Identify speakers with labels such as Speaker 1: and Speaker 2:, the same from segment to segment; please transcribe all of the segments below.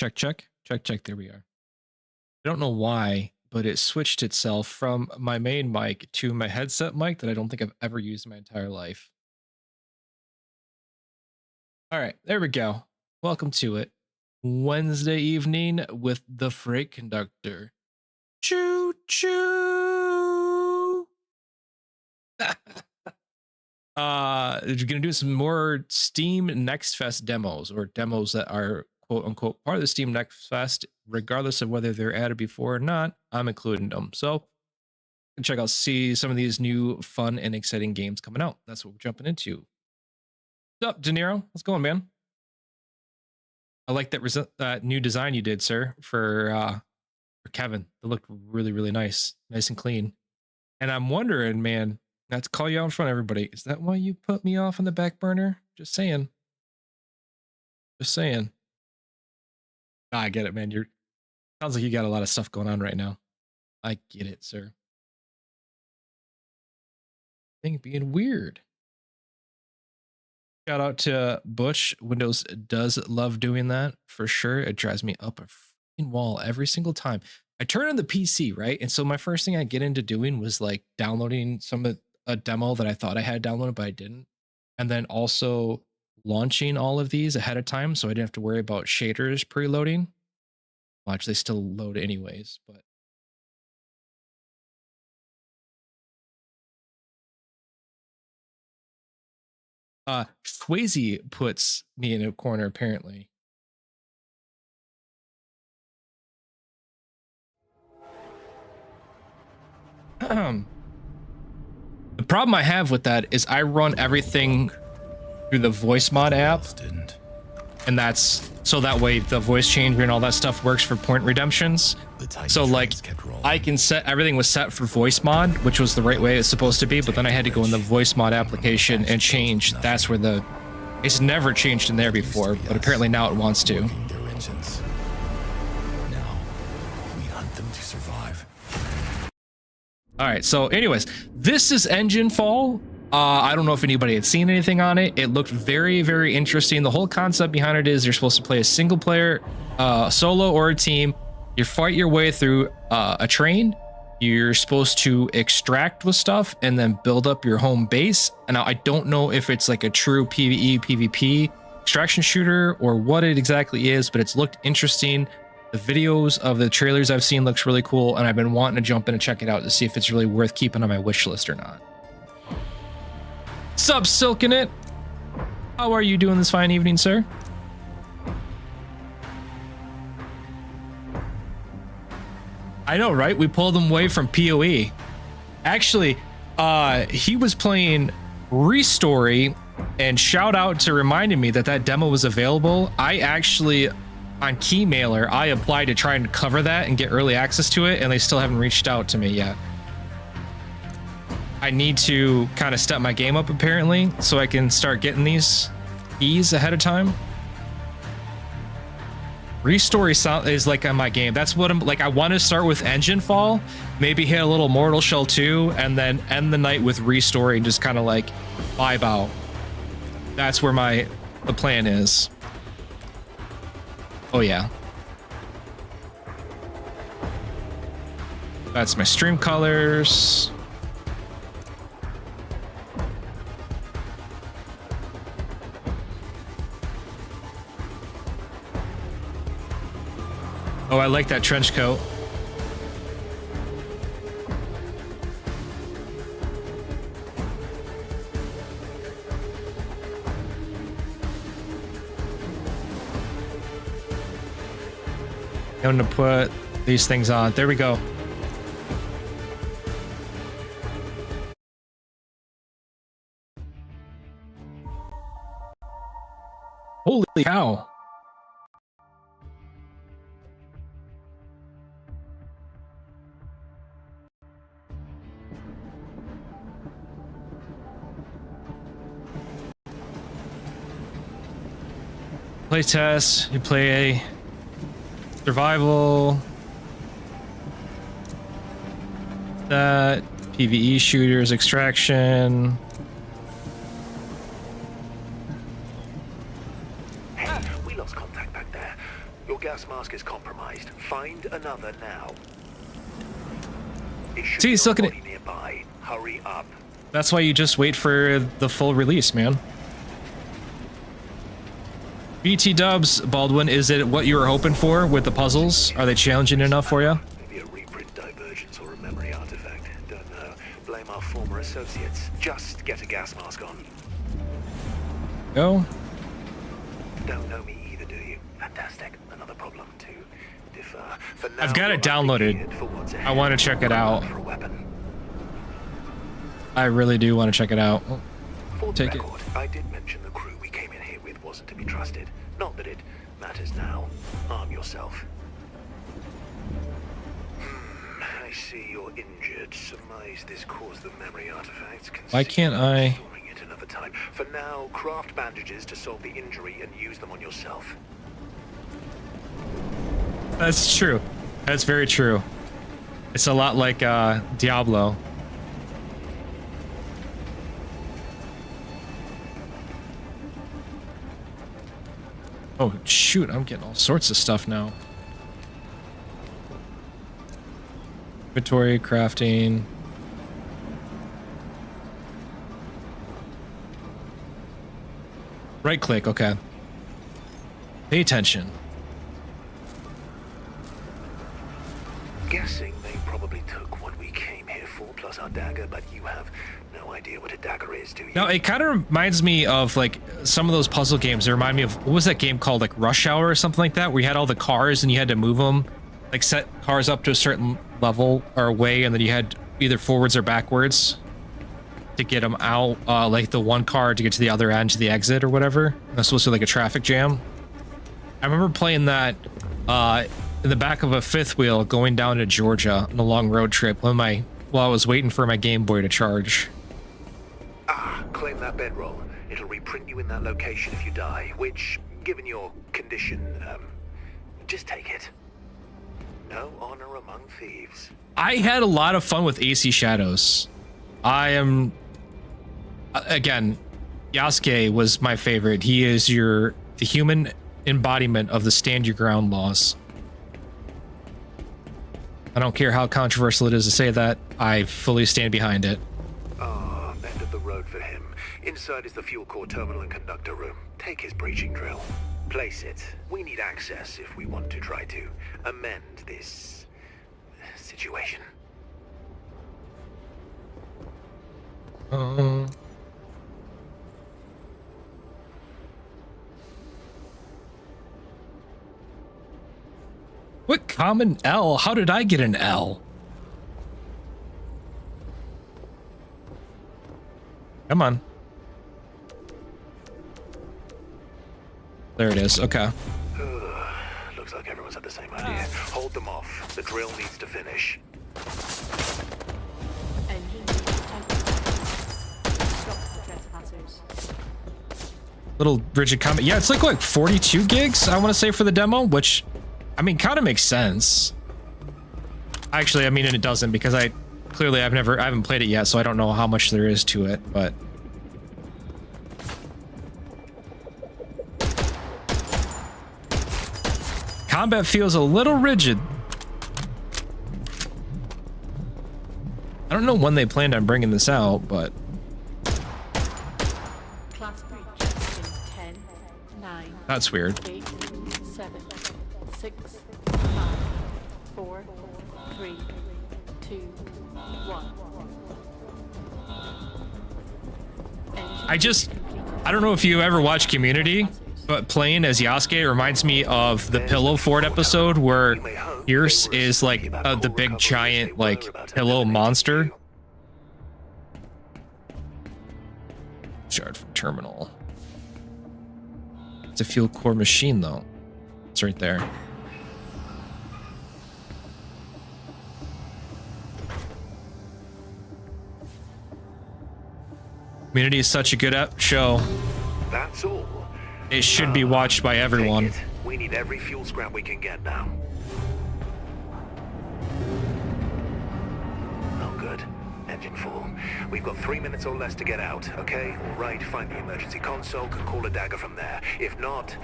Speaker 1: Check, check, check, check. There we are. I don't know why, but it switched itself from my main mic to my headset mic that I don't think I've ever used in my entire life. All right, there we go. Welcome to it. Wednesday evening with the freight conductor. Choo choo. We're gonna do some more Steam Next Fest demos, or demos that are quote unquote part of the Steam Next Fest, regardless of whether they're added before or not. I'm including them. So check out, see some of these new fun and exciting games coming out. That's what we're jumping into. What's up, De Niro? What's going, man? I like that new design you did, sir, for Kevin. It looked really, really nice and clean. And I'm wondering, man, not to call you out in front of everybody, is that why you put me off on the back burner? Just saying. Just saying. I get it, man. Sounds like you got a lot of stuff going on right now. I get it, sir. Thing being weird. Shout out to Butch. Windows does love doing that for sure. It drives me up a freaking wall every single time. I turn on the PC, right? And so my first thing I get into doing was like downloading a demo that I thought I had downloaded, but I didn't. And then also launching all of these ahead of time so I didn't have to worry about shaders preloading. Watch, they still load anyways, but Swayze puts me in a corner apparently. The problem I have with that is I run everything through the voice mod app, and that's so that way the voice changer and all that stuff works for point redemptions. So like I can set everything was set for voice mod, which was the right way it's supposed to be, but then I had to go in the voice mod application and change. That's where it's never changed in there before, but apparently now it wants to. All right, so anyways, this is Enginefall. I don't know if anybody had seen anything on it. It looked very, very interesting. The whole concept behind it is you're supposed to play a single player, solo or a team. You fight your way through a train. You're supposed to extract with stuff and then build up your home base. And now I don't know if it's like a true PvE, PvP extraction shooter or what it exactly is, but it's looked interesting. The videos of the trailers I've seen looks really cool, and I've been wanting to jump in and check it out to see if it's really worth keeping on my wish list or not. Sup, Silkin' It? How are you doing this fine evening, sir? I know, right? We pulled him away from PoE. Actually, he was playing Restory, and shout out to reminding me that demo was available. I actually, on Keymailer, I applied to try and cover that and get early access to it, and they still haven't reached out to me yet. I need to kind of step my game up apparently so I can start getting these keys ahead of time. Restory is like on my game. That's what I'm like. I want to start with Enginefall, maybe hit a little Mortal Shell 2, and then end the night with Restory and just kind of like vibe out. That's where the plan is. Oh yeah. That's my stream colors. Oh, I like that trench coat. I'm gonna put these things on. There we go. Holy cow. Play test, you play a survival, that, PvE shooters, extraction.
Speaker 2: Hey, we lost contact back there. Your gas mask is compromised. Find another now. It should
Speaker 1: See, he's still
Speaker 2: be
Speaker 1: gonna...
Speaker 2: nearby. Hurry up.
Speaker 1: That's why you just wait for the full release, man. BT dubs, Baldwin, is it what you were hoping for with the puzzles? Are they challenging enough for you?
Speaker 2: Maybe a reprint divergence or a memory artifact. Don't know. Blame our former associates. Just get a gas mask on.
Speaker 1: Go.
Speaker 2: Don't know me either, do you? Fantastic. Another problem to defer. For now,
Speaker 1: I've got it downloaded. I want to check it out.
Speaker 2: For a weapon.
Speaker 1: I really do want to check it out.
Speaker 2: For the
Speaker 1: Take
Speaker 2: record, I did mention the crew we came in here with wasn't to be trusted. Not that it matters now. Arm yourself. I see you're injured. Surmise this caused the memory artifacts.
Speaker 1: Why can't I?
Speaker 2: Storing it another time. For now, craft bandages to solve the injury and use them on yourself.
Speaker 1: That's true. That's very true. It's a lot like Diablo. Oh shoot, I'm getting all sorts of stuff now. Inventory, crafting. Right click, okay. Pay attention.
Speaker 2: Guessing they probably took what we came here for, plus our dagger, but you have no idea what a dagger is, do you?
Speaker 1: No, it kind of reminds me of like some of those puzzle games. They remind me of, what was that game called, like Rush Hour or something like that, where you had all the cars and you had to move them, like set cars up to a certain level or way, and then you had either forwards or backwards to get them out, like the one car to get to the other end to the exit or whatever. That's supposed to be like a traffic jam. I remember playing that in the back of a fifth wheel going down to Georgia on a long road trip while I was waiting for my Game Boy to charge.
Speaker 2: Ah, claim that bedroll. It'll reprint you in that location if you die, which, given your condition, just take it. No honor among thieves. I
Speaker 1: had a lot of fun with AC Shadows. Again, Yasuke was my favorite. He is the human embodiment of the stand your ground laws. I don't care how controversial it is to say that. I fully stand behind it.
Speaker 2: Ah, end of the road for him. Inside is the fuel core terminal and conductor room. Take his breaching drill. Place it. We need access if we want to try to amend this situation.
Speaker 1: What common L? How did I get an L? Come on. There it is. Okay.
Speaker 2: Looks like everyone's had the same idea. Hold them off. The drill needs to finish.
Speaker 1: Little rigid comment. Yeah, it's like 42 gigs, I want to say, for the demo, which, I mean, kind of makes sense. Actually, I mean, and it doesn't, because I haven't played it yet, so I don't know how much there is to it, but combat feels a little rigid. I don't know when they planned on bringing this out, but
Speaker 3: class breach in 10, 9,
Speaker 1: that's weird.
Speaker 3: 8, 7, 6, 5, 4, 3, 2, 1.
Speaker 1: I don't know if you ever watched Community, but playing as Yasuke reminds me of the Pillow Fort episode where Pierce is like the big giant like pillow monster. Shard from terminal. It's a fuel core machine though. It's right there. Community is such a good show.
Speaker 2: That's all.
Speaker 1: It should be watched by everyone.
Speaker 2: We need every fuel scrap we can get now. Oh, good. Engine full. We've got 3 minutes or less to get out, okay? All right, find the emergency console, can call a dagger from there. If not,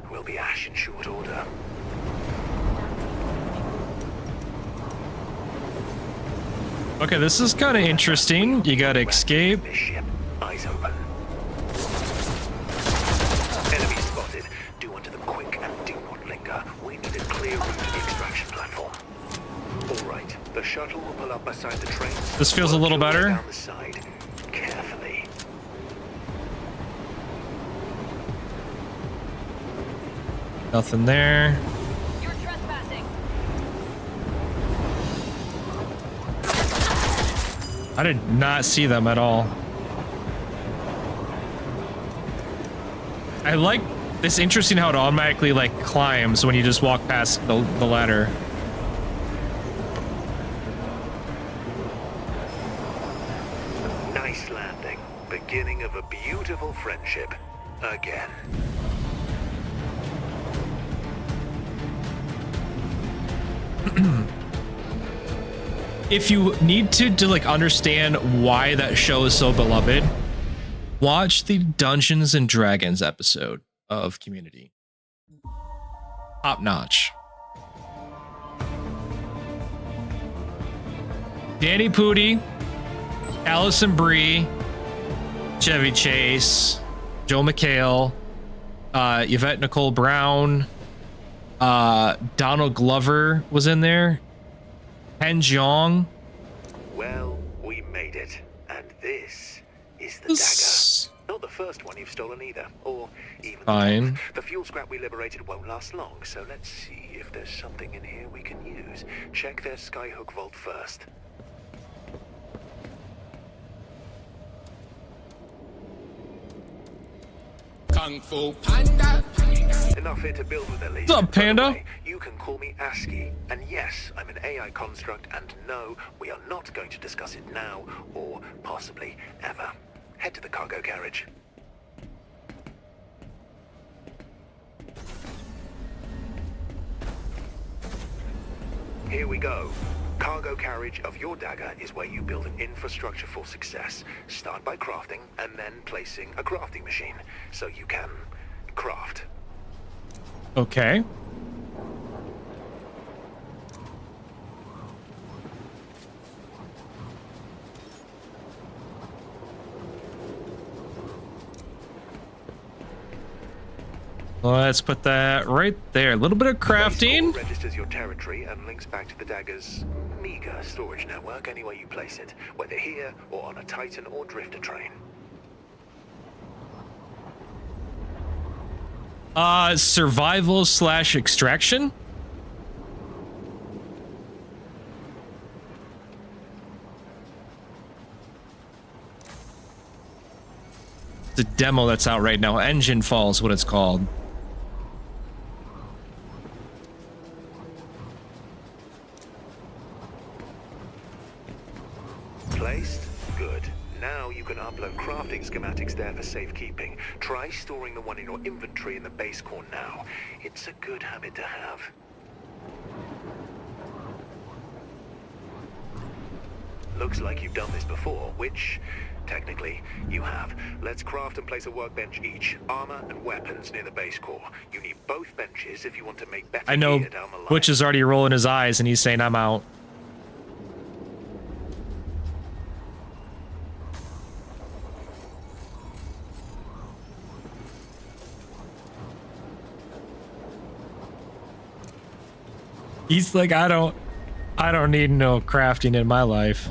Speaker 2: we'll be ash in short order.
Speaker 1: Okay, this is kind of interesting. You gotta escape.
Speaker 2: This ship, eyes open. Enemy spotted. Do onto them quick and do not linger. We need a clear route to the extraction platform. All right, the shuttle will pull up beside the train.
Speaker 1: This feels a little
Speaker 2: Work your way
Speaker 1: better.
Speaker 2: Down the side, carefully.
Speaker 1: Nothing there.
Speaker 3: You're trespassing.
Speaker 1: I did not see them at all. I like it's interesting how it automatically like climbs when you just walk past the ladder.
Speaker 2: Nice landing. Beginning of a beautiful friendship. Again.
Speaker 1: If you need to like understand why that show is so beloved, watch the Dungeons and Dragons episode of Community. Top notch. Danny Pudi, Allison Brie, Chevy Chase, Joe McHale, Yvette Nicole Brown, Donald Glover was in there. Ken Jeong.
Speaker 2: Well, we made it. And this is the
Speaker 1: This-
Speaker 2: dagger. Not the first one you've stolen either. Or even
Speaker 1: Fine.
Speaker 2: the fuel scrap we liberated won't last long, so let's see if there's something in here we can use. Check their skyhook vault first.
Speaker 4: Kung Fu Panda.
Speaker 2: Enough here to build with at least.
Speaker 1: What's up,
Speaker 2: By the
Speaker 1: Panda?
Speaker 2: way, you can call me ASCII. And yes, I'm an AI construct, and no, we are not going to discuss it now, or possibly ever. Head to the cargo carriage. Here we go. Cargo carriage of your dagger is where you build an infrastructure for success. Start by crafting, and then placing a crafting machine, so you can craft.
Speaker 1: Okay. Let's put that right there. A little bit of crafting.
Speaker 2: Base registers your territory and links back to the dagger's meager storage network anywhere you place it, whether here or on a Titan or Drifter train.
Speaker 1: Survival / extraction. The demo that's out right now. Enginefall is what it's called.
Speaker 2: Placed? Good. Now you can upload crafting schematics there for safekeeping. Try storing the one in your inventory in the base core now. It's a good habit to have. Looks like you've done this before, which, technically, you have. Let's craft and place a workbench each. Armor and weapons near the base core. You need both benches if you want to make better
Speaker 1: I know
Speaker 2: gear down the line.
Speaker 1: Butch is already rolling his eyes and he's saying, I'm out. He's like, I don't need no crafting in my life.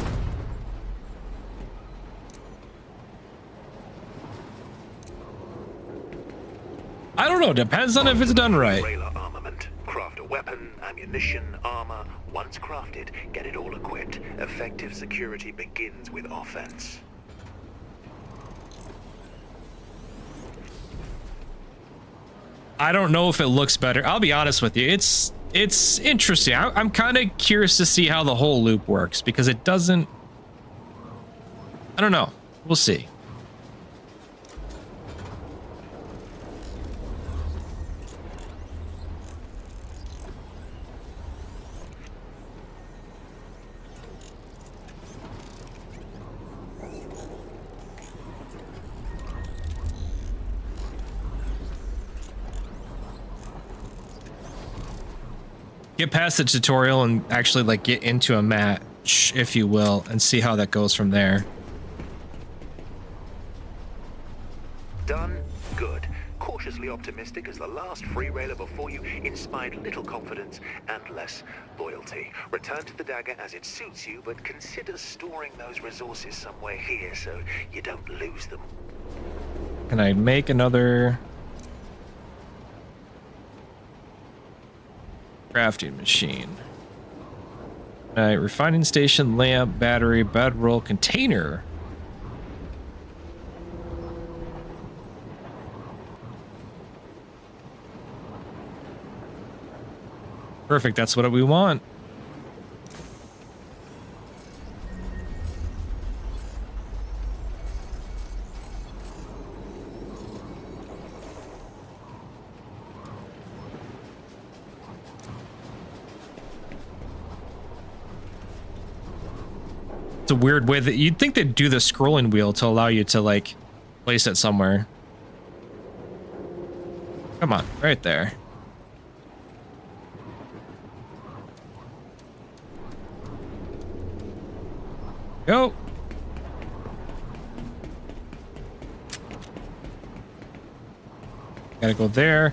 Speaker 1: I don't know, depends on if it's done right.
Speaker 2: Railer armament. Craft a weapon, ammunition, armor. Once crafted, get it all equipped. Effective security begins with offense.
Speaker 1: I don't know if it looks better. I'll be honest with you. It's interesting. I'm kind of curious to see how the whole loop works because it doesn't. I don't know. We'll see. Get past the tutorial and actually like get into a match approach, if you will, and see how that goes from there.
Speaker 2: Done? Good. Cautiously optimistic as the last free railer before you inspired little confidence and less loyalty. Return to the dagger as it suits you, but consider storing those resources somewhere here so you don't lose them.
Speaker 1: Can I make another crafting machine? Refining station, lamp, battery, bedroll, container. Perfect, that's what we want. It's a weird way that you'd think they'd do the scrolling wheel to allow you to like place it somewhere. Come on, right there. Go. Gotta go there.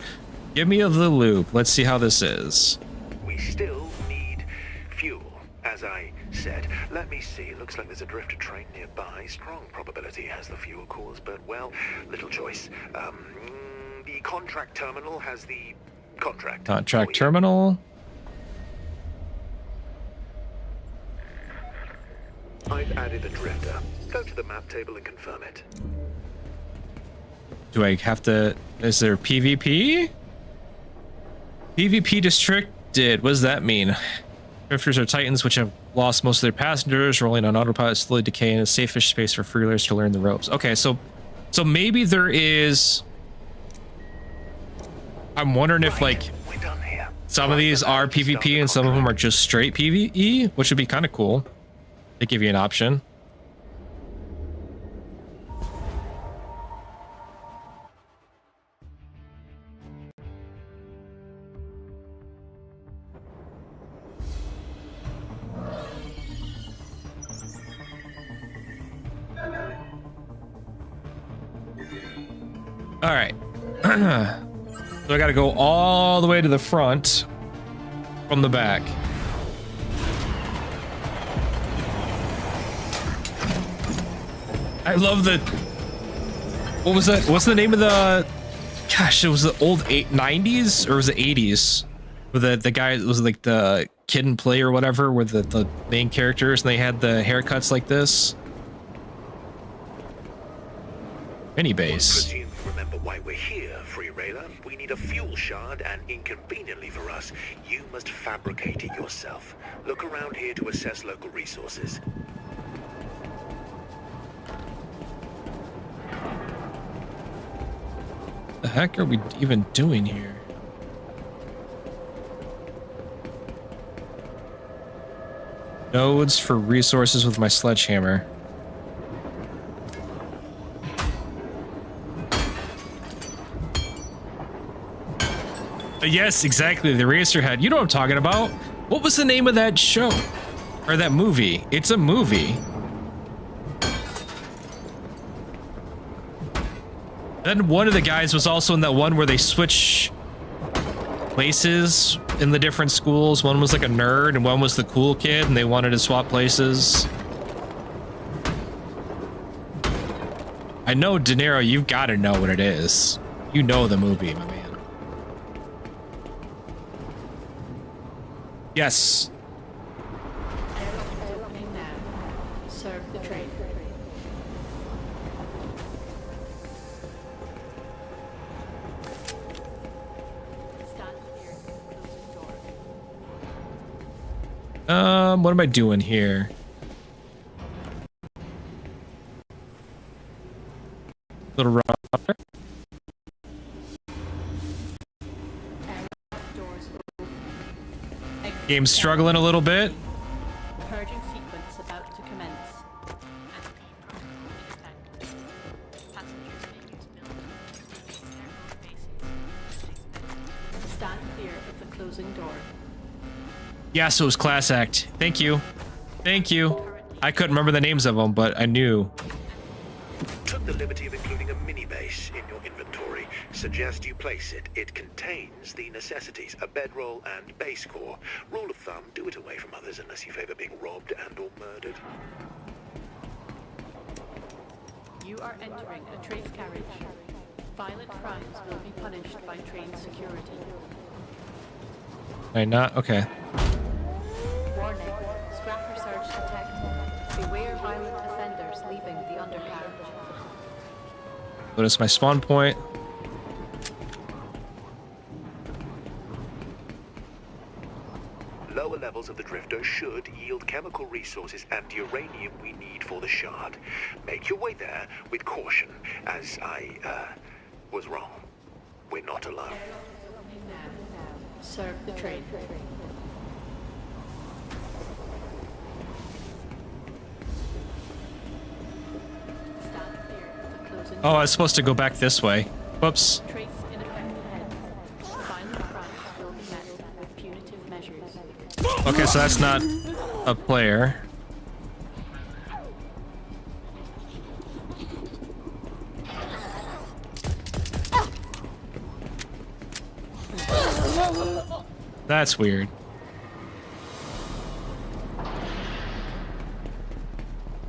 Speaker 1: Give me the loop. Let's see how this is.
Speaker 2: We still need fuel, as I said. Let me see. Looks like there's a drifter train nearby. Strong probability has the fuel cores, but, well, little choice. The contract terminal has the contract.
Speaker 1: Contract terminal.
Speaker 2: I've added a drifter. Go to the map table and confirm it.
Speaker 1: Do I have to... Is there PvP? PvP restricted. What does that mean? Drifters are titans which have lost most of their passengers, rolling on autopilot, slowly decaying, a safe-ish space for freeloaders to learn the ropes. Okay, so maybe there is... I'm wondering if, like, some of these are PvP and some of them are just straight PvE, which would be kind of cool. They give you an option. All right. So I got to go all the way to the front from the back. I love the... What was that? What's the name of the... Gosh, it was the old 90s or was it 80s? Where the guy was like the Kid and Play or whatever, where the main characters and they had the haircuts like this. Mini base.
Speaker 2: Remember why we're here, Free Railer. We need a fuel shard, and inconveniently for us, you must fabricate it yourself. Look around here to assess local resources.
Speaker 1: The heck are we even doing here? Nodes for resources with my sledgehammer. Yes, exactly. The racer head. You know what I'm talking about. What was the name of that show? Or that movie? It's a movie. Then one of the guys was also in that one where they switch places in the different schools. One was like a nerd and one was the cool kid and they wanted to swap places. I know, De Niro, you've got to know what it is. You know the movie, my man. Yes.
Speaker 3: Opening now. Serve the train. Stand clear. Closing door.
Speaker 1: What am I doing here? Little rock.
Speaker 3: Doors open. Exit
Speaker 1: Game's
Speaker 3: down.
Speaker 1: struggling a little bit.
Speaker 3: Purging sequence about to commence. Stand clear of the closing door.
Speaker 1: Yeah, so it was class act. Thank you. Thank you. I couldn't remember the names of them, but I knew.
Speaker 2: Took the liberty of including a mini base in your inventory. Suggest you place it. It contains the necessities, a bedroll and base core. Rule of thumb, do it away from others unless you favor being robbed and or murdered.
Speaker 3: You are entering a trace carriage. Violent crimes will be punished by train security.
Speaker 1: Am I not? Okay.
Speaker 3: Warning. Scrapper surge detected. Beware violent offenders leaving the undercarriage.
Speaker 1: Notice my spawn point.
Speaker 2: Lower levels of the drifter should yield chemical resources and uranium we need for the shard. Make your way there with caution, as I, was wrong. We're not alone.
Speaker 3: Serve the train. Stand clear of the closing.
Speaker 1: Oh, I was supposed to go back this way. Whoops.
Speaker 3: Trace ineffective head. Violent crimes will be met with punitive measures.
Speaker 1: Okay, so that's not a player. That's weird. I'm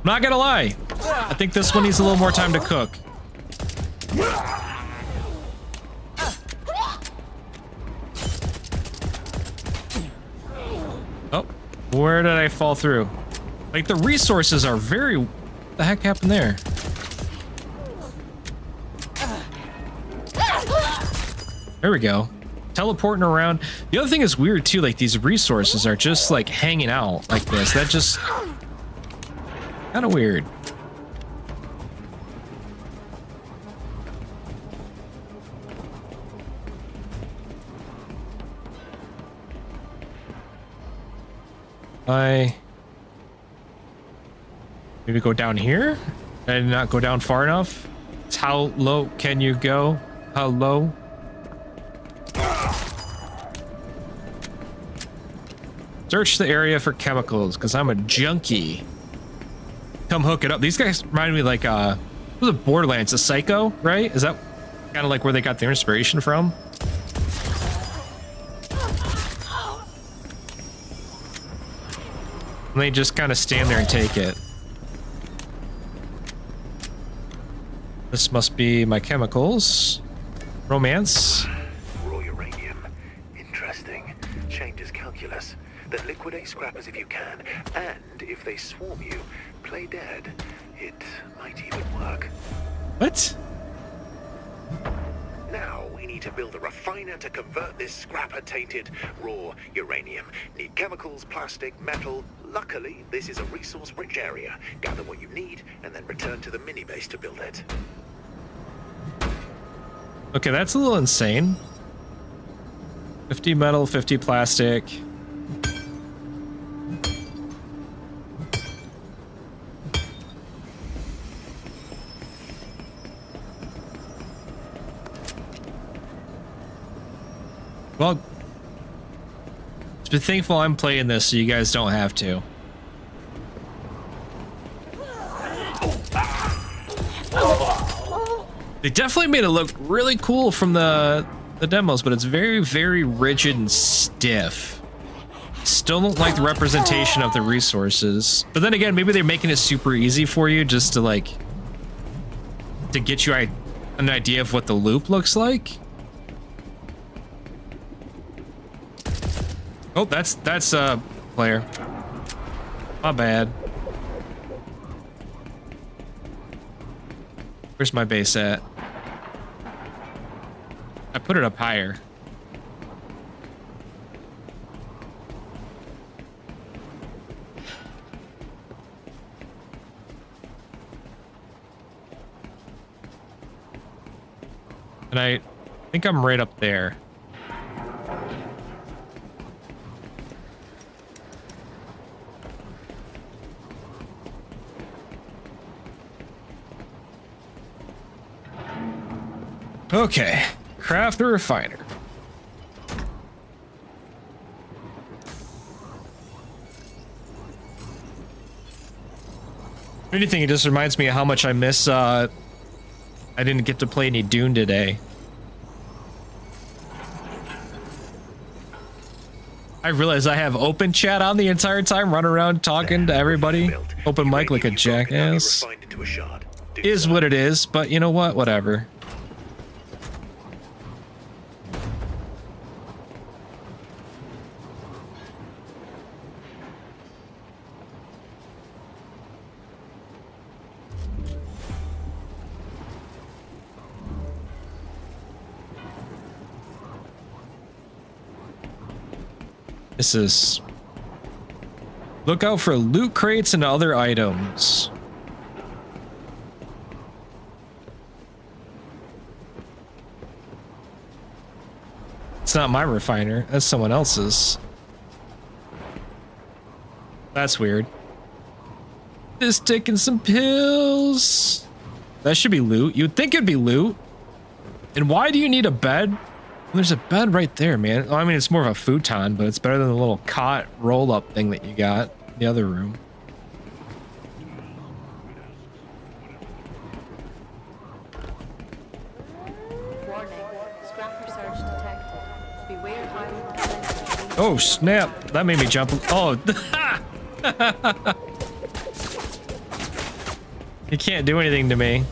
Speaker 1: not gonna lie. I think this one needs a little more time to cook. Oh, where did I fall through? Like, the resources are very... What the heck happened there? There we go. Teleporting around. The other thing is weird too, like these resources are just like hanging out like this. That just kind of weird. Maybe go down here and not go down far enough. How low can you go? How low? Search the area for chemicals, because I'm a junkie. Come hook it up. These guys remind me like, what was it, Borderlands, a Psycho, right? Is that kind of like where they got their inspiration from? And they just kind of stand there and take it. This must be my chemicals. Romance.
Speaker 2: Raw uranium. Interesting. Changes calculus. Then liquidate scrappers if you can, and if they swarm you, play dead. It might even work.
Speaker 1: What?
Speaker 2: Now we need to build a refiner to convert this scrapper-tainted raw uranium. Need chemicals, plastic, metal. Luckily, this is a resource-rich area. Gather what you need, and then return to the mini-base to build it.
Speaker 1: Okay, that's a little insane. 50 metal, 50 plastic. Well, be thankful I'm playing this so you guys don't have to. They definitely made it look really cool from the demos, but it's very, very rigid and stiff. Still don't like the representation of the resources. But then again, maybe they're making it super easy for you just to like, to get you an idea of what the loop looks like. Oh, that's a player. My bad. Where's my base at? I put it up higher. And I think I'm right up there. Okay, craft the refiner. If anything, it just reminds me of how much I miss, I didn't get to play any Dune today. I realize I have open chat on the entire time, run around talking to everybody. Open mic like a jackass. Is what it is, but you know what? Whatever. This is... Look out for loot crates and other items. It's not my refiner, that's someone else's. That's weird. Just taking some pills. That should be loot. You'd think it'd be loot. And why do you need a bed? There's a bed right there, man. I mean, it's more of a futon, but it's better than the little cot roll-up thing that you got in the other room.
Speaker 3: Warning. Scrapper surge detected. Beware violent offenders.
Speaker 1: Oh, snap. That made me jump. Oh. You can't do anything to me.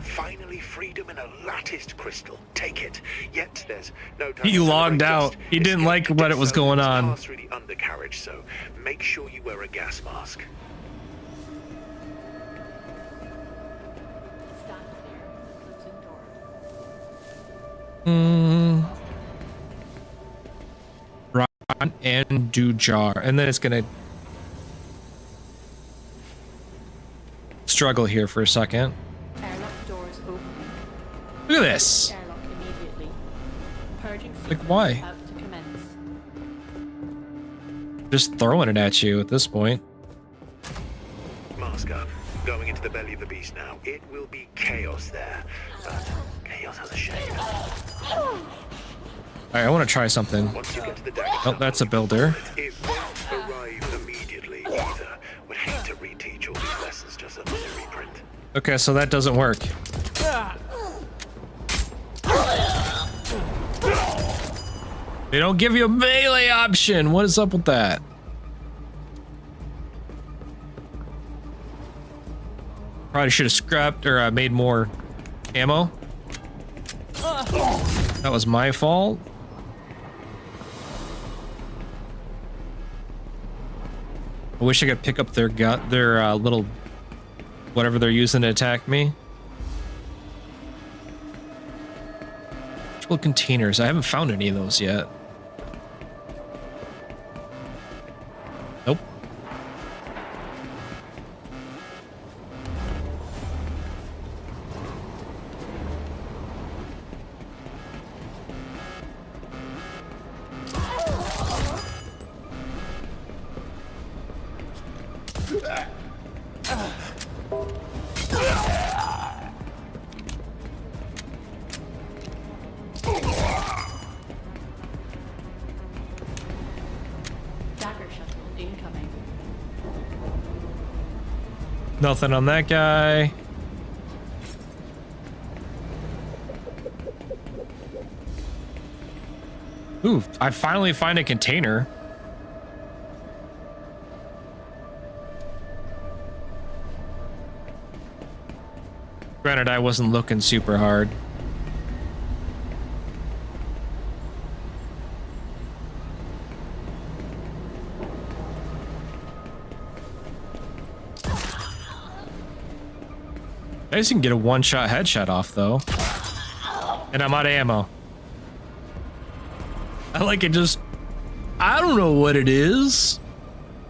Speaker 2: Finally, freedom in a latticed crystal. Take it. Yet there's no time.
Speaker 1: He logged out. He didn't like what it was going on.
Speaker 2: Pass through the undercarriage, so make sure you wear a gas mask.
Speaker 3: Stand clear. Closing door.
Speaker 1: Ron and Dujar. And then it's gonna struggle here for a second.
Speaker 3: Airlock doors open.
Speaker 1: Look at this.
Speaker 3: Airlock immediately. Purging
Speaker 1: Like,
Speaker 3: sequence
Speaker 1: why?
Speaker 3: about to commence.
Speaker 1: Just throwing it at you at this point.
Speaker 2: Mask up. Going into the belly of the beast now. It will be chaos there. But chaos has a shape.
Speaker 1: Alright, I want to try something.
Speaker 2: Once you get to the dagger,
Speaker 1: Oh, that's a builder.
Speaker 2: it won't arrive immediately either. Would hate to reteach all these lessons just another reprint.
Speaker 1: Okay, so that doesn't work. They don't give you a melee option. What is up with that? Probably should have scrapped or made more ammo. That was my fault. I wish I could pick up their little whatever they're using to attack me. Triple containers. I haven't found any of those yet. Nope.
Speaker 3: Dagger shuttle incoming.
Speaker 1: Nothing on that guy. Ooh, I finally find a container. Granted, I wasn't looking super hard. I guess you can get a one-shot headshot off, though. And I'm out of ammo. I like it just... I don't know what it is.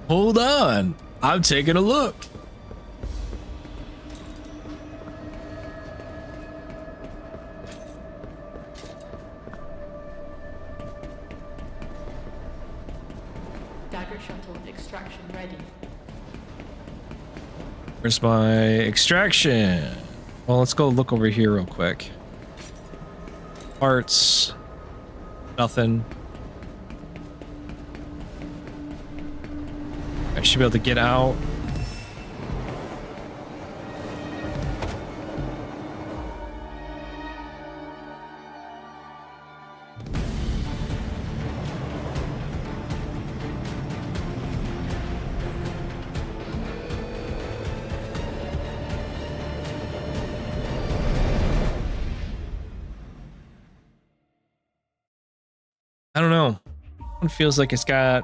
Speaker 1: Hold on. I'm taking a look.
Speaker 3: Dagger shuttle extraction ready.
Speaker 1: Where's my extraction? Well, let's go look over here real quick. Parts. Nothing. I should be able to get out. I don't know. It feels like it's got.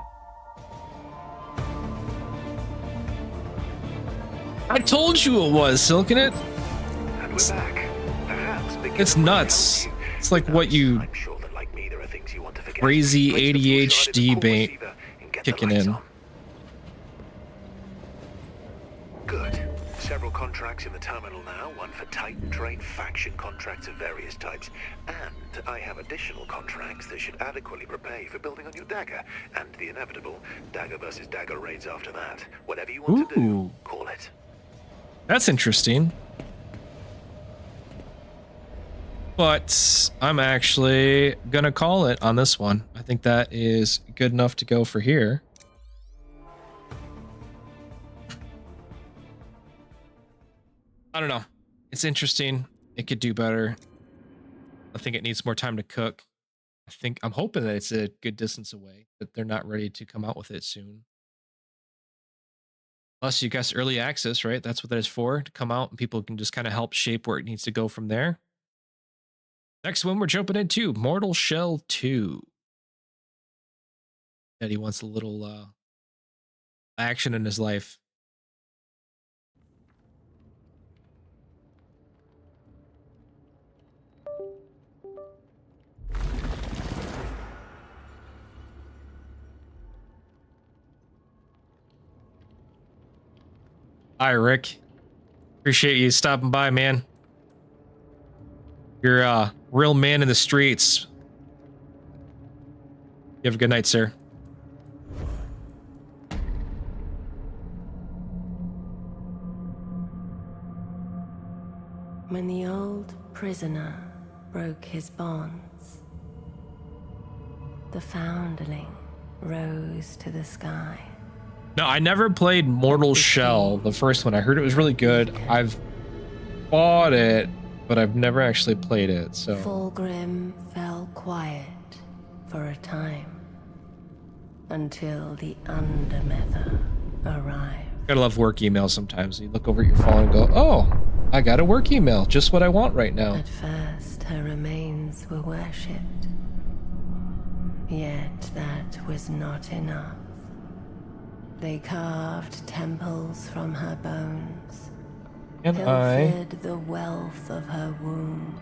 Speaker 1: I told you it was, Silken it.
Speaker 2: And we're back. Perhaps because
Speaker 1: It's
Speaker 2: we
Speaker 1: nuts.
Speaker 2: helped you.
Speaker 1: It's like
Speaker 2: Who
Speaker 1: what
Speaker 2: knows?
Speaker 1: you
Speaker 2: I'm sure that like me, there are things you want to forget.
Speaker 1: crazy
Speaker 2: Place the full shot in the
Speaker 1: ADHD
Speaker 2: core
Speaker 1: bait
Speaker 2: receiver and get the
Speaker 1: kicking
Speaker 2: lights
Speaker 1: in.
Speaker 2: on. Good. Several contracts in the terminal now, one for Titan Trade faction contracts of various types, and I have additional contracts that should adequately prepare you for building on your dagger, and the inevitable dagger versus dagger raids after that. Whatever you want to do,
Speaker 1: Ooh.
Speaker 2: call it.
Speaker 1: That's interesting. But I'm actually gonna call it on this one. I think that is good enough to go for here. I don't know. It's interesting. It could do better. I think it needs more time to cook. I'm hoping that it's a good distance away, but they're not ready to come out with it soon. Plus, you guess early access, right? That's what that is for, to come out and people can just kind of help shape where it needs to go from there. Next one we're jumping into Mortal Shell 2. Eddie wants a little action in his life. Hi, Rick. Appreciate you stopping by, man. You're a real man in the streets. You have a good night, sir.
Speaker 5: When the old prisoner broke his bonds, the foundling rose to the sky.
Speaker 1: No, I never played Mortal Shell, the first one. I heard it was really good. I've bought it, but I've never actually played it, so.
Speaker 5: Fulgrim fell quiet for a time, until the Undermether arrived.
Speaker 1: Gotta love work emails sometimes. You look over at your phone and go, oh, I got a work email. Just what I want right now.
Speaker 5: At first, her remains were worshipped. Yet that was not enough. They carved temples from her bones,
Speaker 1: And I...
Speaker 5: pilfered the wealth of her womb.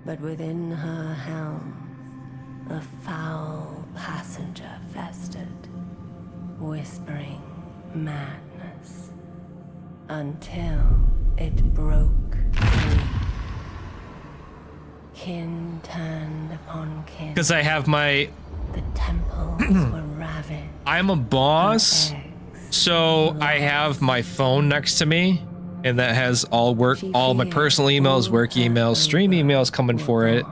Speaker 5: But within her helm, a foul passenger festered, whispering madness, until it broke free. Kin turned upon kin.
Speaker 1: Because I have my...
Speaker 5: The temples were ravaged.
Speaker 1: I'm a boss, so I have my phone next to me, and that has all my personal emails, work emails, stream emails coming for it,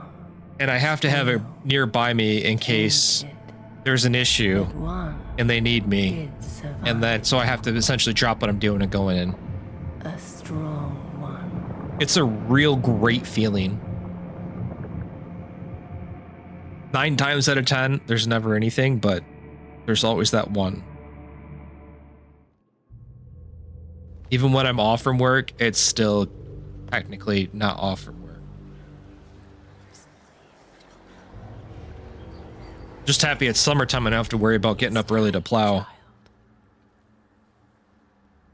Speaker 1: and I have to have it nearby me in case there's an issue and they need me, and then so I have to essentially drop what I'm doing and go in.
Speaker 5: A strong one.
Speaker 1: It's a real great feeling. 9 times out of 10, there's never anything, but there's always that one. Even when I'm off from work, it's still technically not off from work. Just happy it's summertime and I don't have to worry about getting up early to plow.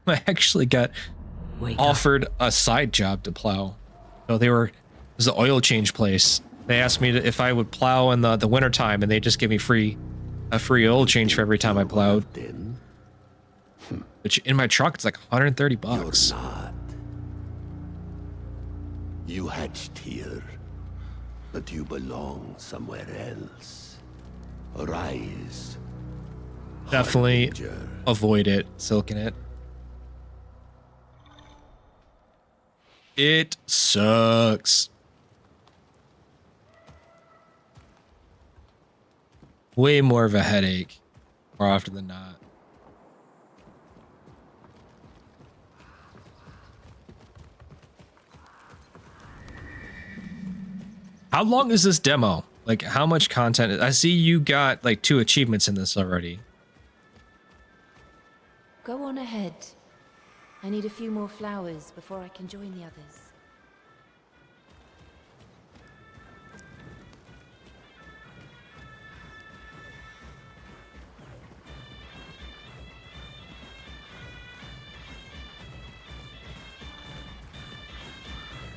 Speaker 1: I actually got offered a side job to plow. So it was an oil change place. They asked me if I would plow in the winter time, and they just give me a free oil change for every time I plowed. Which in my truck, it's like 130 bucks.
Speaker 6: You're not. You hatched here, but you belong somewhere else. Arise.
Speaker 1: Definitely
Speaker 6: Harbinger.
Speaker 1: avoid it, Silken it. It sucks. Way more of a headache, more often than not. How long is this demo? Like, how much content? I see you got like 2 achievements in this already.
Speaker 3: Go on ahead. I need a few more flowers before I can join the others.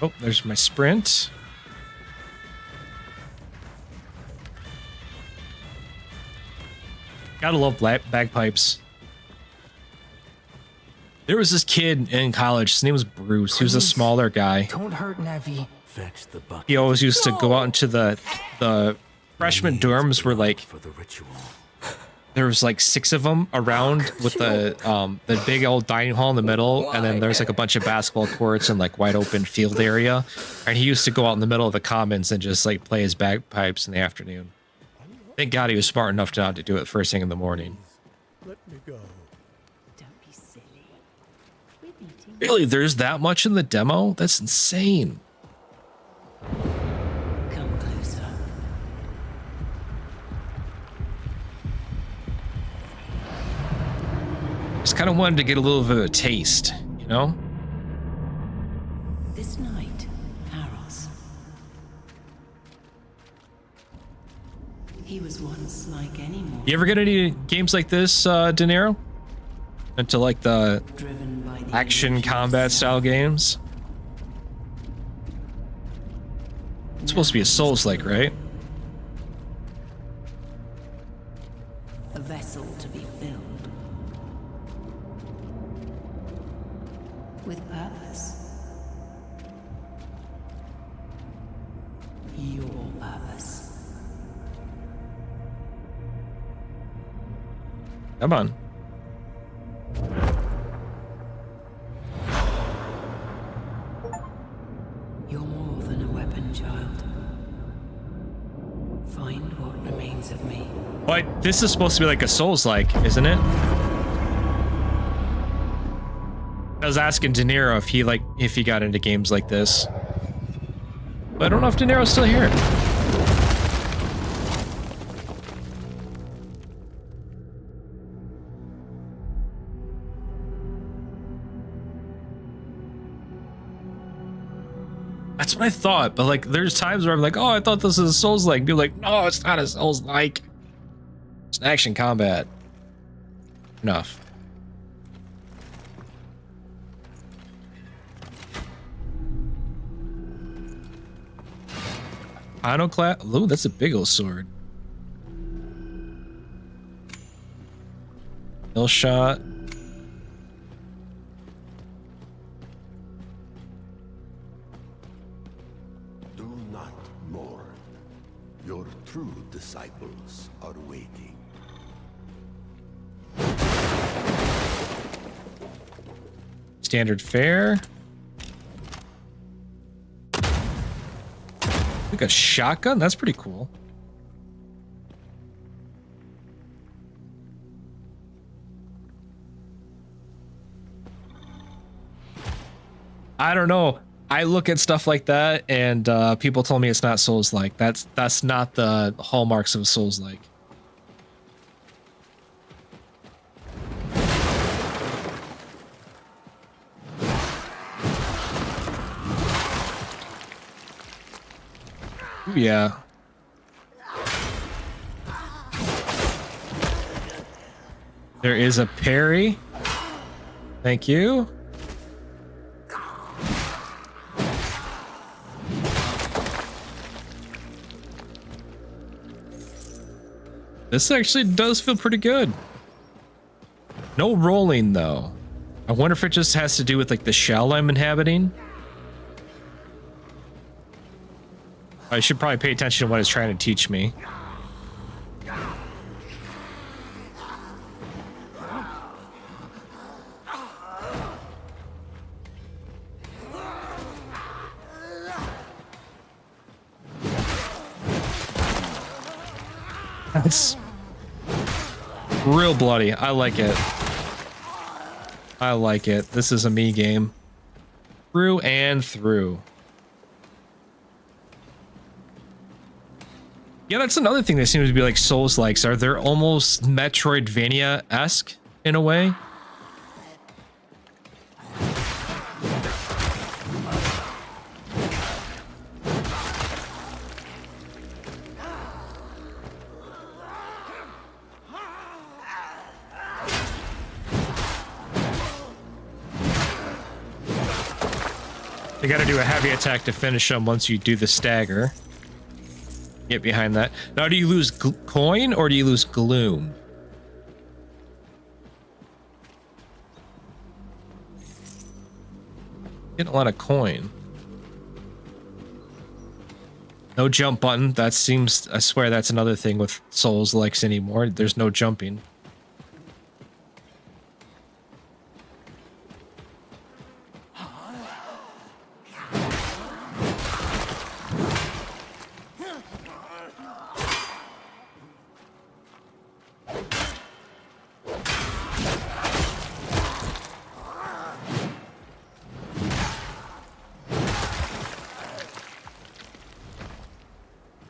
Speaker 1: Oh, there's my sprint. Gotta love bagpipes. There was this kid in college. His name was Bruce. He was a smaller guy.
Speaker 7: Don't hurt Navi.
Speaker 6: Fetch the bucket
Speaker 1: He always used to go out into the freshman dorms where like
Speaker 6: for the ritual.
Speaker 1: there was like 6 of them around with the big old dining hall in the middle, and then there's like a bunch of basketball courts and like wide open field area. And he used to go out in the middle of the commons and just like play his bagpipes in the afternoon. Thank God he was smart enough not to do it first thing in the morning.
Speaker 6: Let me go.
Speaker 3: Don't be silly. We're meeting.
Speaker 1: Really, there's that much in the demo? That's insane.
Speaker 5: Come closer.
Speaker 1: Just kind of wanted to get a little bit of a taste, you know?
Speaker 5: This night, Aros. He was once like any mortal,
Speaker 1: You ever get any games like this, De Niro? Into like the
Speaker 5: driven by the
Speaker 1: action
Speaker 5: illusions
Speaker 1: combat style games? It's supposed to be a Souls-like, right?
Speaker 5: a vessel to be filled with purpose. Your purpose.
Speaker 1: Come on.
Speaker 5: You're more than a weapon, child. Find what remains of me.
Speaker 1: But this is supposed to be like a Souls-like, isn't it? I was asking De Niro if he got into games like this. But I don't know if De Niro's still here. That's what I thought, but like there's times where I'm like, oh, I thought this was a Souls-like. Be like, no, it's not a Souls-like. It's an action combat. Enough. Iconoclast. Ooh, that's a big old sword. Mill shot.
Speaker 6: Do not mourn. Your true disciples are waiting.
Speaker 1: Standard fare. Like a shotgun? That's pretty cool. I don't know. I look at stuff like that and people told me it's not Souls-like. That's not the hallmarks of Souls-like. Ooh, yeah. There is a parry. Thank you. This actually does feel pretty good. No rolling though. I wonder if it just has to do with like the shell I'm inhabiting. I should probably pay attention to what it's trying to teach me. That's real bloody. I like it. I like it. This is a me game. Through and through. Yeah, that's another thing that seems to be like Souls-likes. Are they're almost Metroidvania-esque in a way? You gotta do a heavy attack to finish them once you do the stagger. Get behind that. Now, do you lose coin or do you lose gloom? Getting a lot of coin. No jump button. That seems, I swear that's another thing with Souls-likes anymore. There's no jumping.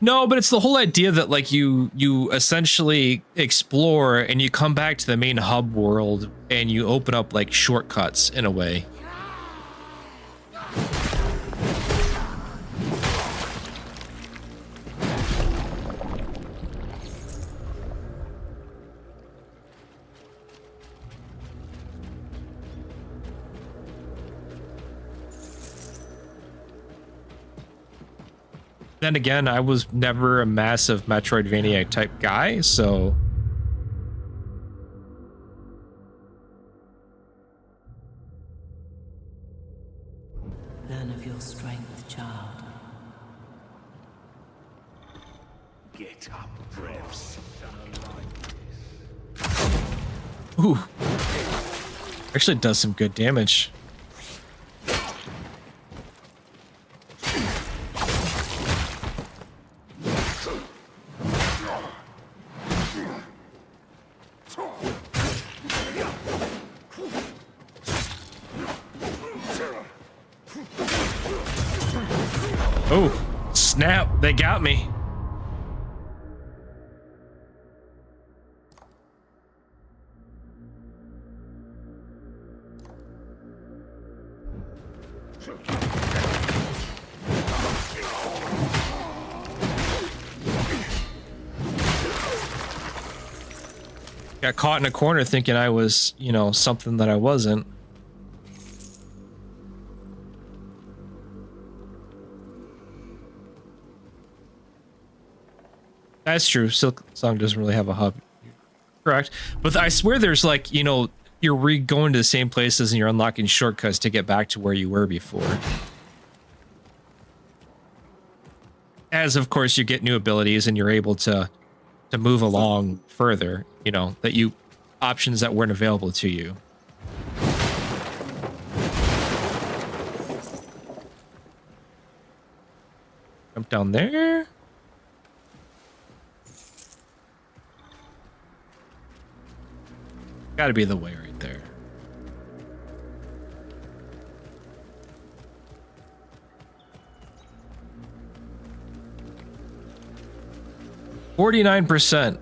Speaker 1: No, but it's the whole idea that like you essentially explore and you come back to the main hub world and you open up like shortcuts in a way. Then again, I was never a massive Metroidvania type guy, so
Speaker 5: Learn of your strength, child.
Speaker 6: Get up, drifts.
Speaker 1: ooh, actually does some good damage. Oh, snap, they got me. Got caught in a corner thinking I was, you know, something that I wasn't. That's true. Silk Song doesn't really have a hub. Correct. But I swear there's like, you know, you're going to the same places and you're unlocking shortcuts to get back to where you were before. As of course you get new abilities and you're able to move along further, you know, that you options that weren't available to you. Jump down there. Gotta be the way right there. %.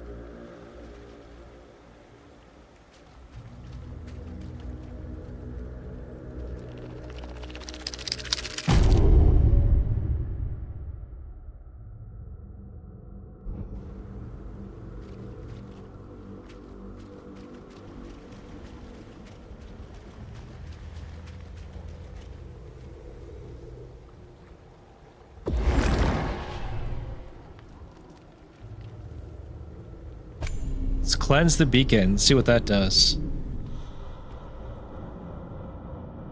Speaker 1: Let's cleanse the beacon, see what that does.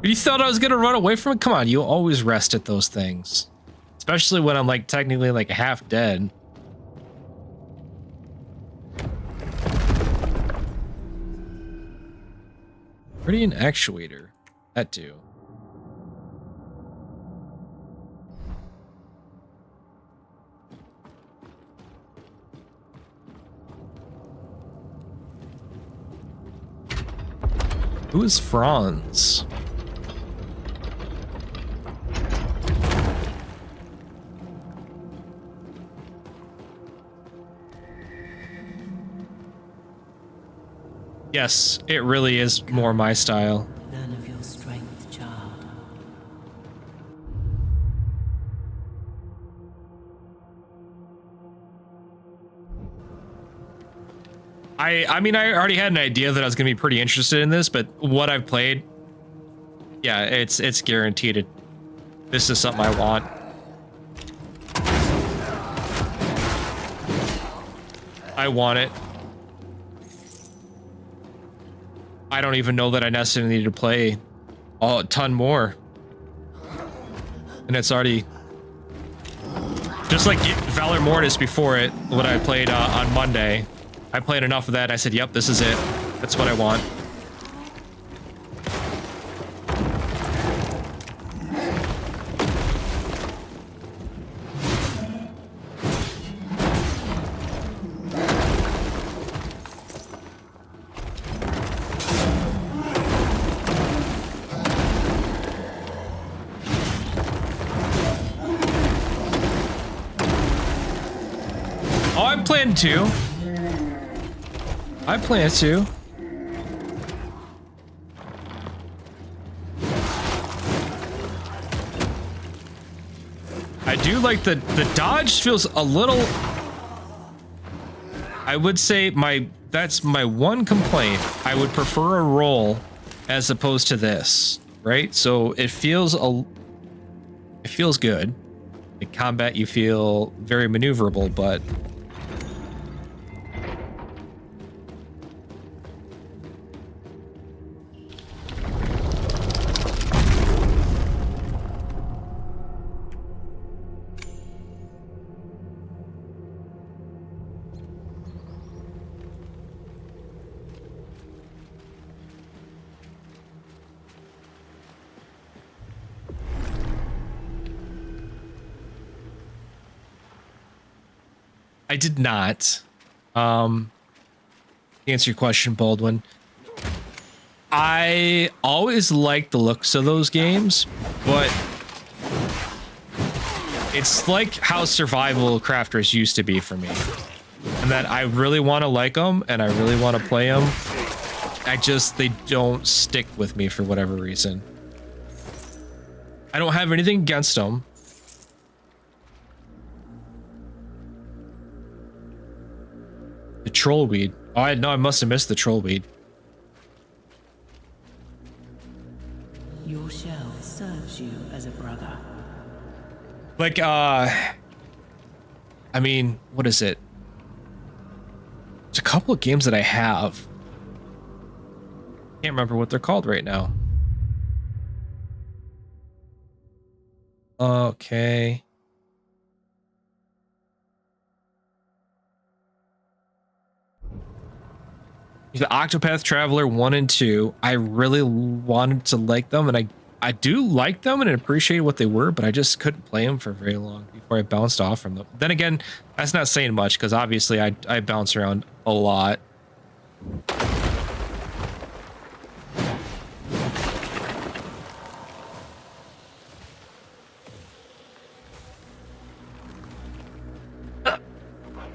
Speaker 1: You thought I was gonna run away from it? Come on, you always rest at those things. Especially when I'm like technically like half dead. Pretty an actuator. That too. Who is Franz? Yes, it really is more my style.
Speaker 5: Learn of your strength, child.
Speaker 1: I mean, I already had an idea that I was going to be pretty interested in this, but what I've played, yeah, it's guaranteed This is something I want. I want it. I don't even know that I necessarily need to play a ton more. And it's already... Just like Valor Mortis before it, what I played on Monday. I played enough of that, I said, yep, this is it. That's what I want. To. I plan to. I do like the dodge feels a little. I would say that's my one complaint. I would prefer a roll as opposed to this, right? So it feels good. In combat, you feel very maneuverable, but. I did not. To answer your question, Baldwin. I always liked the looks of those games, but it's like how survival crafters used to be for me. And that I really want to like them and I really want to play them. They don't stick with me for whatever reason. I don't have anything against them. The troll weed. Oh, I must have missed the troll weed.
Speaker 5: Your shell serves you as a brother.
Speaker 1: Like, I mean, what is it? There's a couple of games that I have. Can't remember what they're called right now. Okay. The Octopath Traveler 1 and 2, I really wanted to like them, and I do like them and appreciate what they were, but I just couldn't play them for very long before I bounced off from them. Then again, that's not saying much, because obviously I bounce around a lot.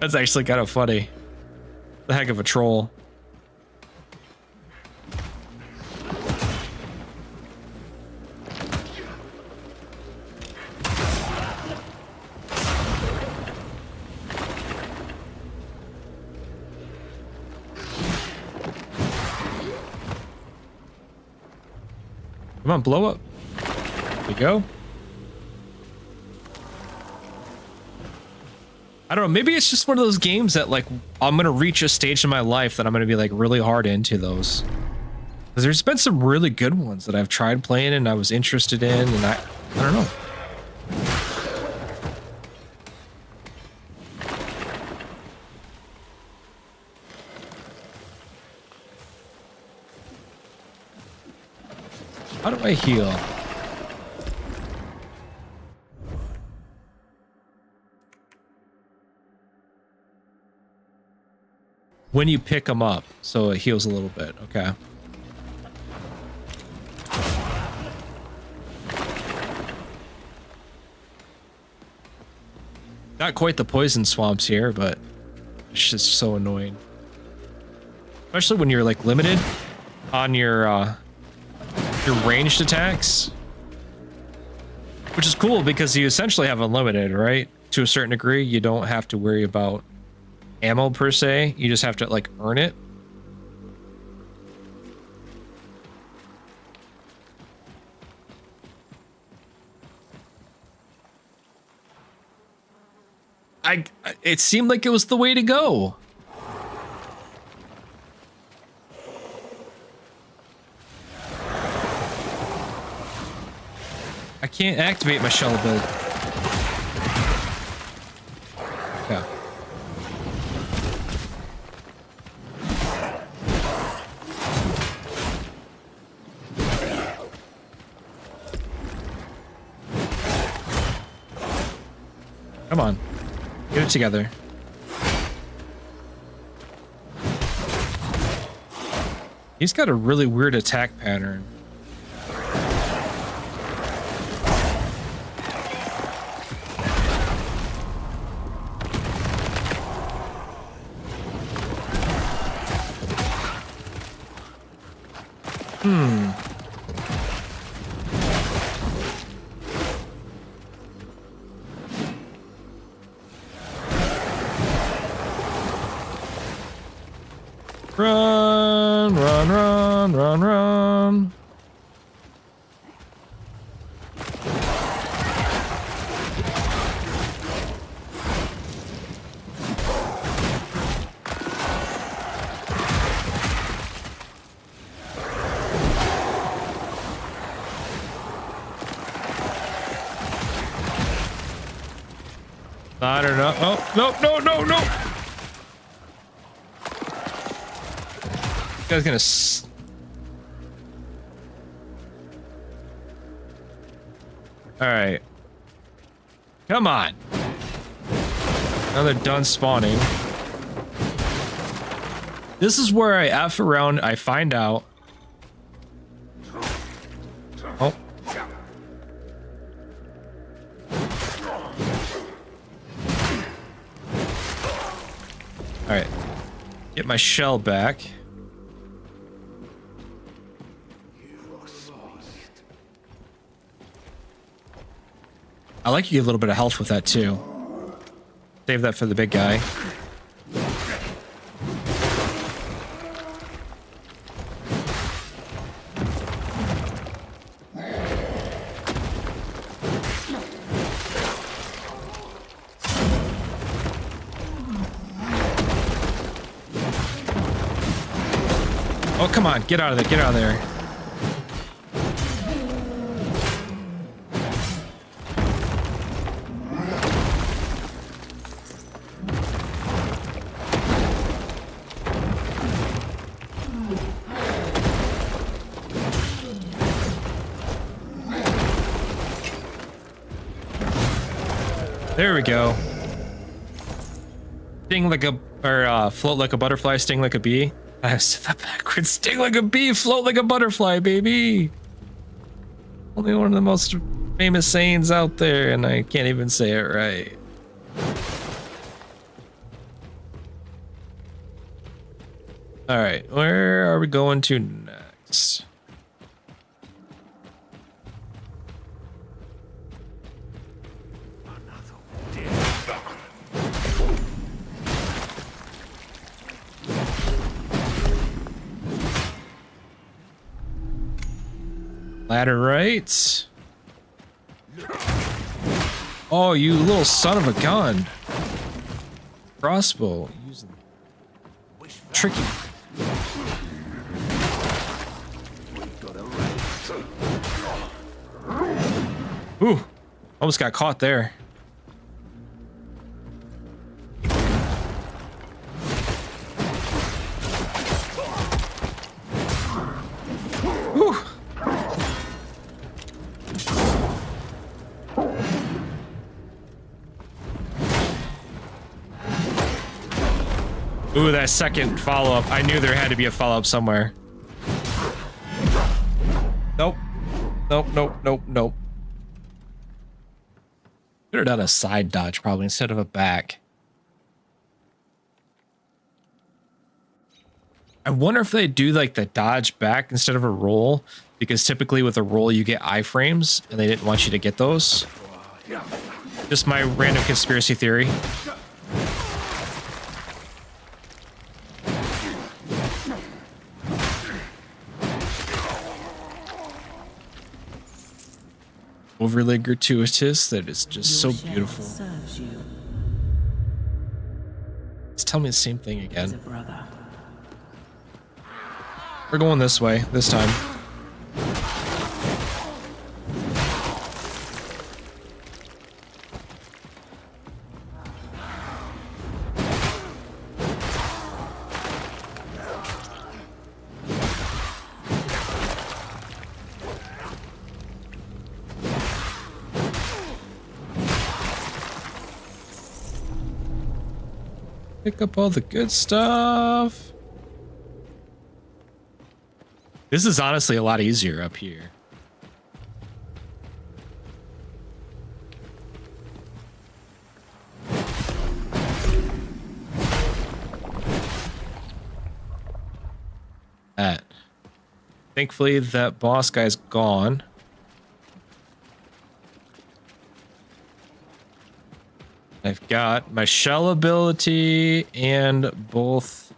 Speaker 1: That's actually kind of funny. The heck of a troll. Come on, blow up. There we go. I don't know, maybe it's just one of those games that, like, I'm gonna reach a stage in my life that I'm gonna be, like, really hard into those. Because there's been some really good ones that I've tried playing and I was interested in, and I don't know. How do I heal? When you pick them up, so it heals a little bit. Okay. Not quite the poison swamps here, but it's just so annoying. Especially when you're, like, limited on your ranged attacks. Which is cool because you essentially have unlimited, right? To a certain degree, you don't have to worry about ammo per se. You just have to, like, earn it. it seemed like it was the way to go. I can't activate my shell ability. Yeah. Come on. Get it together. He's got a really weird attack pattern. Run, run, run, run, run. I don't know. Oh, no, no, no, no. Guy's gonna all right, come on. Now they're done spawning. This is where I F around. I find out. Oh. All right, get my shell back. I like you get a little bit of health with that too. Save that for the big guy. Oh, come on, get out of there, get out of there. There we go. Sting like a, or float like a butterfly, sting like a bee. I said that backwards. Sting like a bee, float like a butterfly, baby. Only one of the most famous sayings out there, and I can't even say it right. All right, where are we going to next? Ladder right. Oh, you little son of a gun. Crossbow. Using tricky. Ooh, almost got caught there. Whew. Ooh, that second follow-up. I knew there had to be a follow-up somewhere. Nope. Nope, nope, nope, nope. Could have done a side dodge probably instead of a back. I wonder if they do like the dodge back instead of a roll, because typically with a roll you get iframes and they didn't want you to get those. Just my random conspiracy theory. Overly gratuitous that is just so beautiful.
Speaker 5: Serves you.
Speaker 1: It's telling me the same thing
Speaker 5: As a
Speaker 1: again.
Speaker 5: brother.
Speaker 1: We're going this way this time. Pick up all the good stuff. This is honestly a lot easier up here. That. Thankfully, that boss guy's gone. I've got my shell ability and both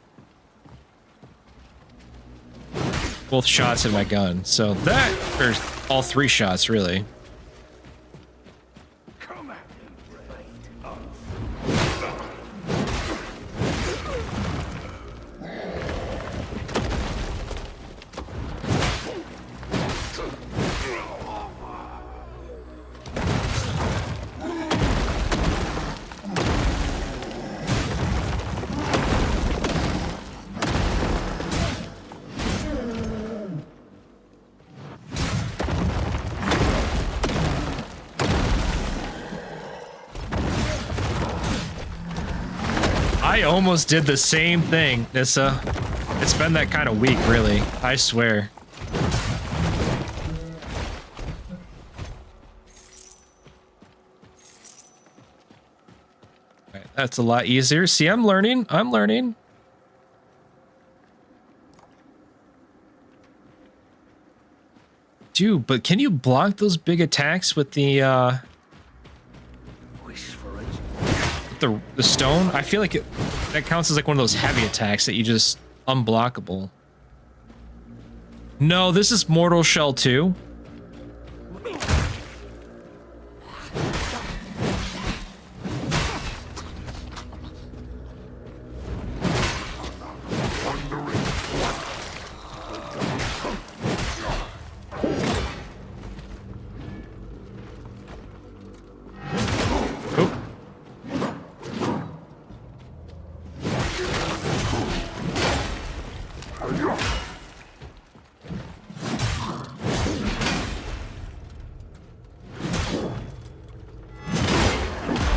Speaker 1: shots in my gun. So that, or all 3 shots really.
Speaker 6: Come at me,
Speaker 1: I almost did the same thing, Nissa. It's been that kind of week, really. I swear. Alright, that's a lot easier. See, I'm learning. I'm learning. Dude, but can you block those big attacks with the the stone? I feel like that counts as like one of those heavy attacks that you just unblockable. No, this is Mortal Shell 2.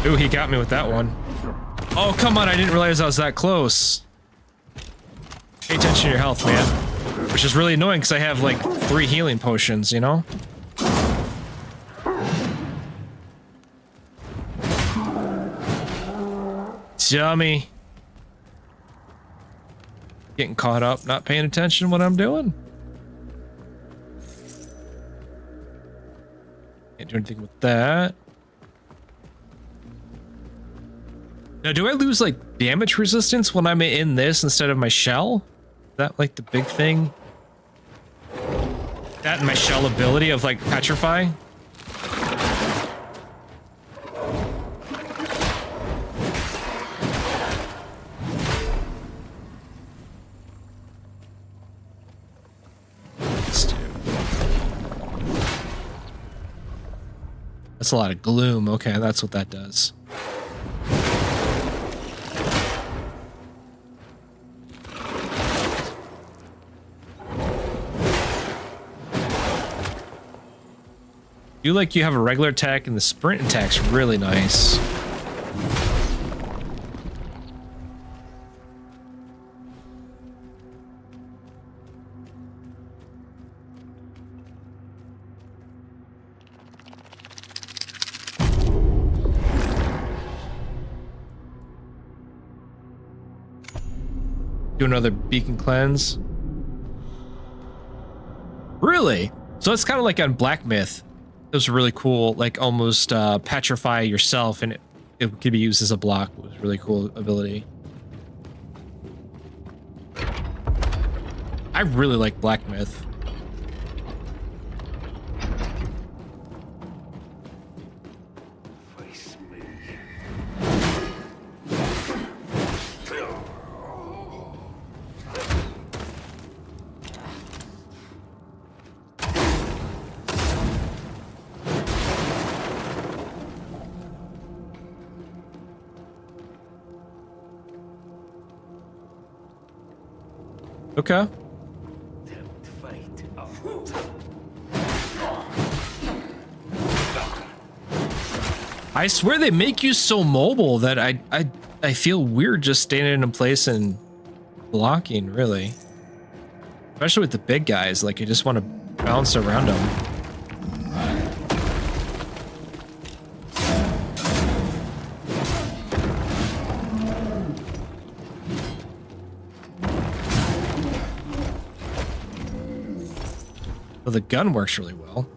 Speaker 1: Ooh, he got me with that one. Oh, come on, I didn't realize I was that close. Pay attention to your health, man. Which is really annoying because I have like 3 healing potions, you know? Dummy. Getting caught up, not paying attention to what I'm doing. Can't do anything with that. Now, do I lose like damage resistance when I'm in this instead of my shell? Is that like the big thing? That and my shell ability of like petrify? That's a lot of gloom. Okay, that's what that does. You like you have a regular attack and the sprint attack's really nice. Do another beacon cleanse. Really? So it's kind of like on Black Myth. It was really cool, like almost petrify yourself, and it could be used as a block. It was a really cool ability. I really like Black Myth.
Speaker 6: face me.
Speaker 1: Okay.
Speaker 6: Tempt fate.
Speaker 1: I swear they make you so mobile that I feel weird just standing in place and blocking, really. Especially with the big guys, like I just want to bounce around them. Well, the gun works really well.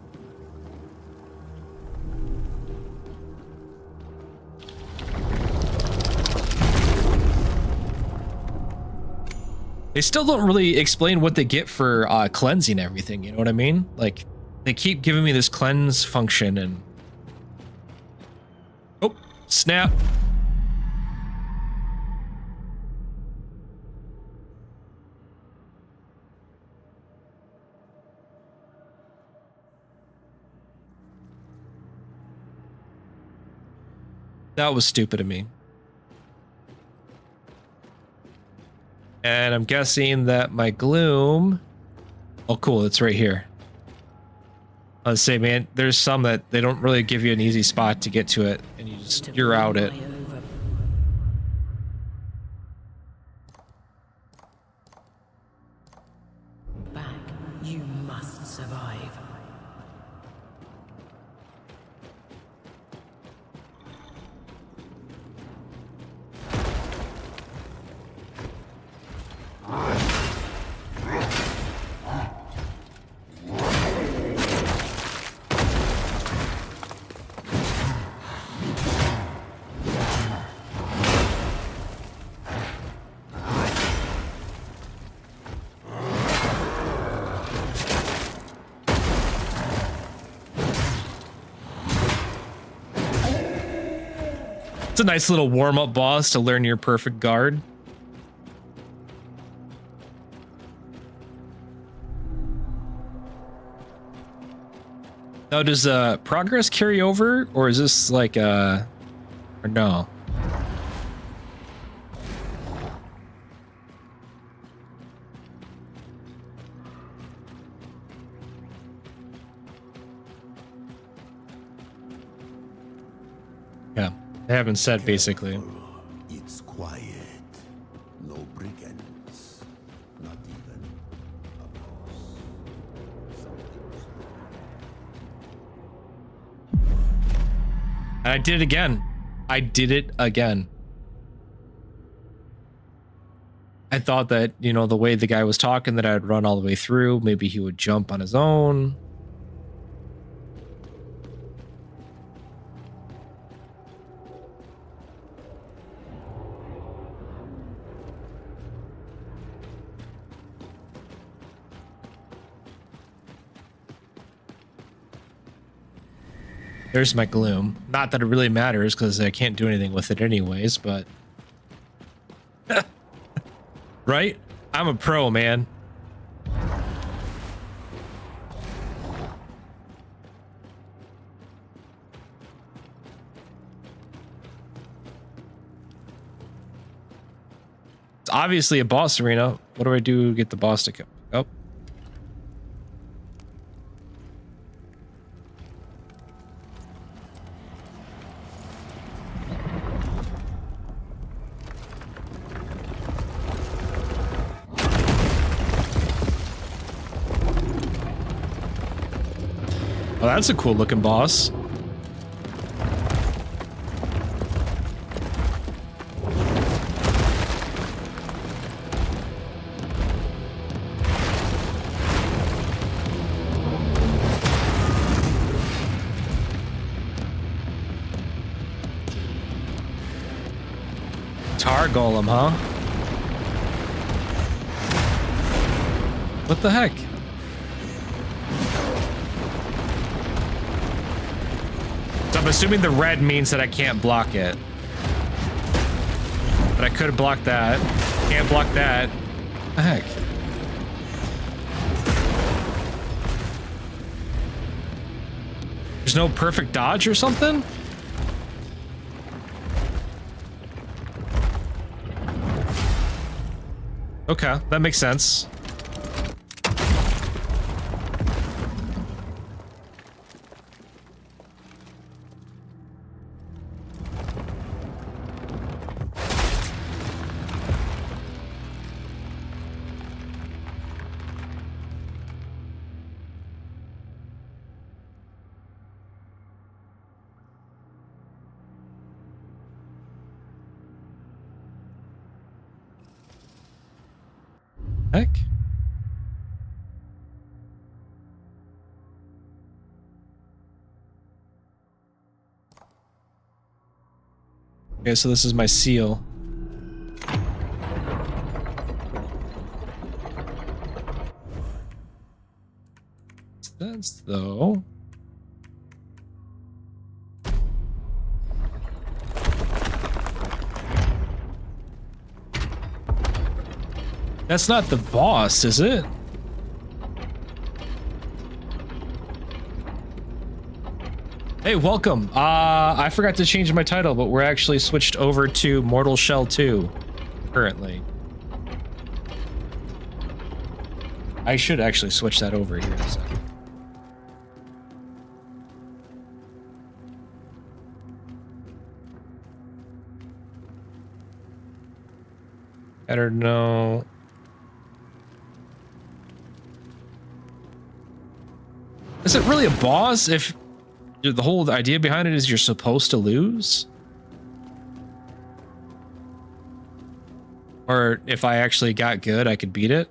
Speaker 1: They still don't really explain what they get for cleansing everything, you know what I mean? Like, they keep giving me this cleanse function and... Oh, snap. That was stupid of me. And I'm guessing that my gloom... Oh, cool, it's right here. I was say, man, there's some that they don't really give you an easy spot to get to it, and you're out it.
Speaker 5: Back, you must survive.
Speaker 1: It's a nice little warm-up boss to learn your perfect guard. Now, does progress carry over, or is this like or no? Yeah, they haven't said basically.
Speaker 6: It's quiet. No brigands. Not even a boss.
Speaker 1: And I did it again. I did it again. I thought that, you know, the way the guy was talking that I'd run all the way through, maybe he would jump on his own. There's my gloom. Not that it really matters because I can't do anything with it anyways, but... Right? I'm a pro, man. It's obviously a boss arena. What do I do to get the boss to come up? Oh, that's a cool looking boss. Tar Golem, huh? What the heck? So I'm assuming the red means that I can't block it. But I could block that. Can't block that. What the heck? There's no perfect dodge or something? Okay, that makes sense. Heck. Okay, so this is my seal. That's though. That's not the boss, is it? Hey, welcome. I forgot to change my title, but we're actually switched over to Mortal Shell 2 currently. I should actually switch that over here in a second. I don't know. Is it really a boss if the whole idea behind it is you're supposed to lose? Or if I actually got good, I could beat it?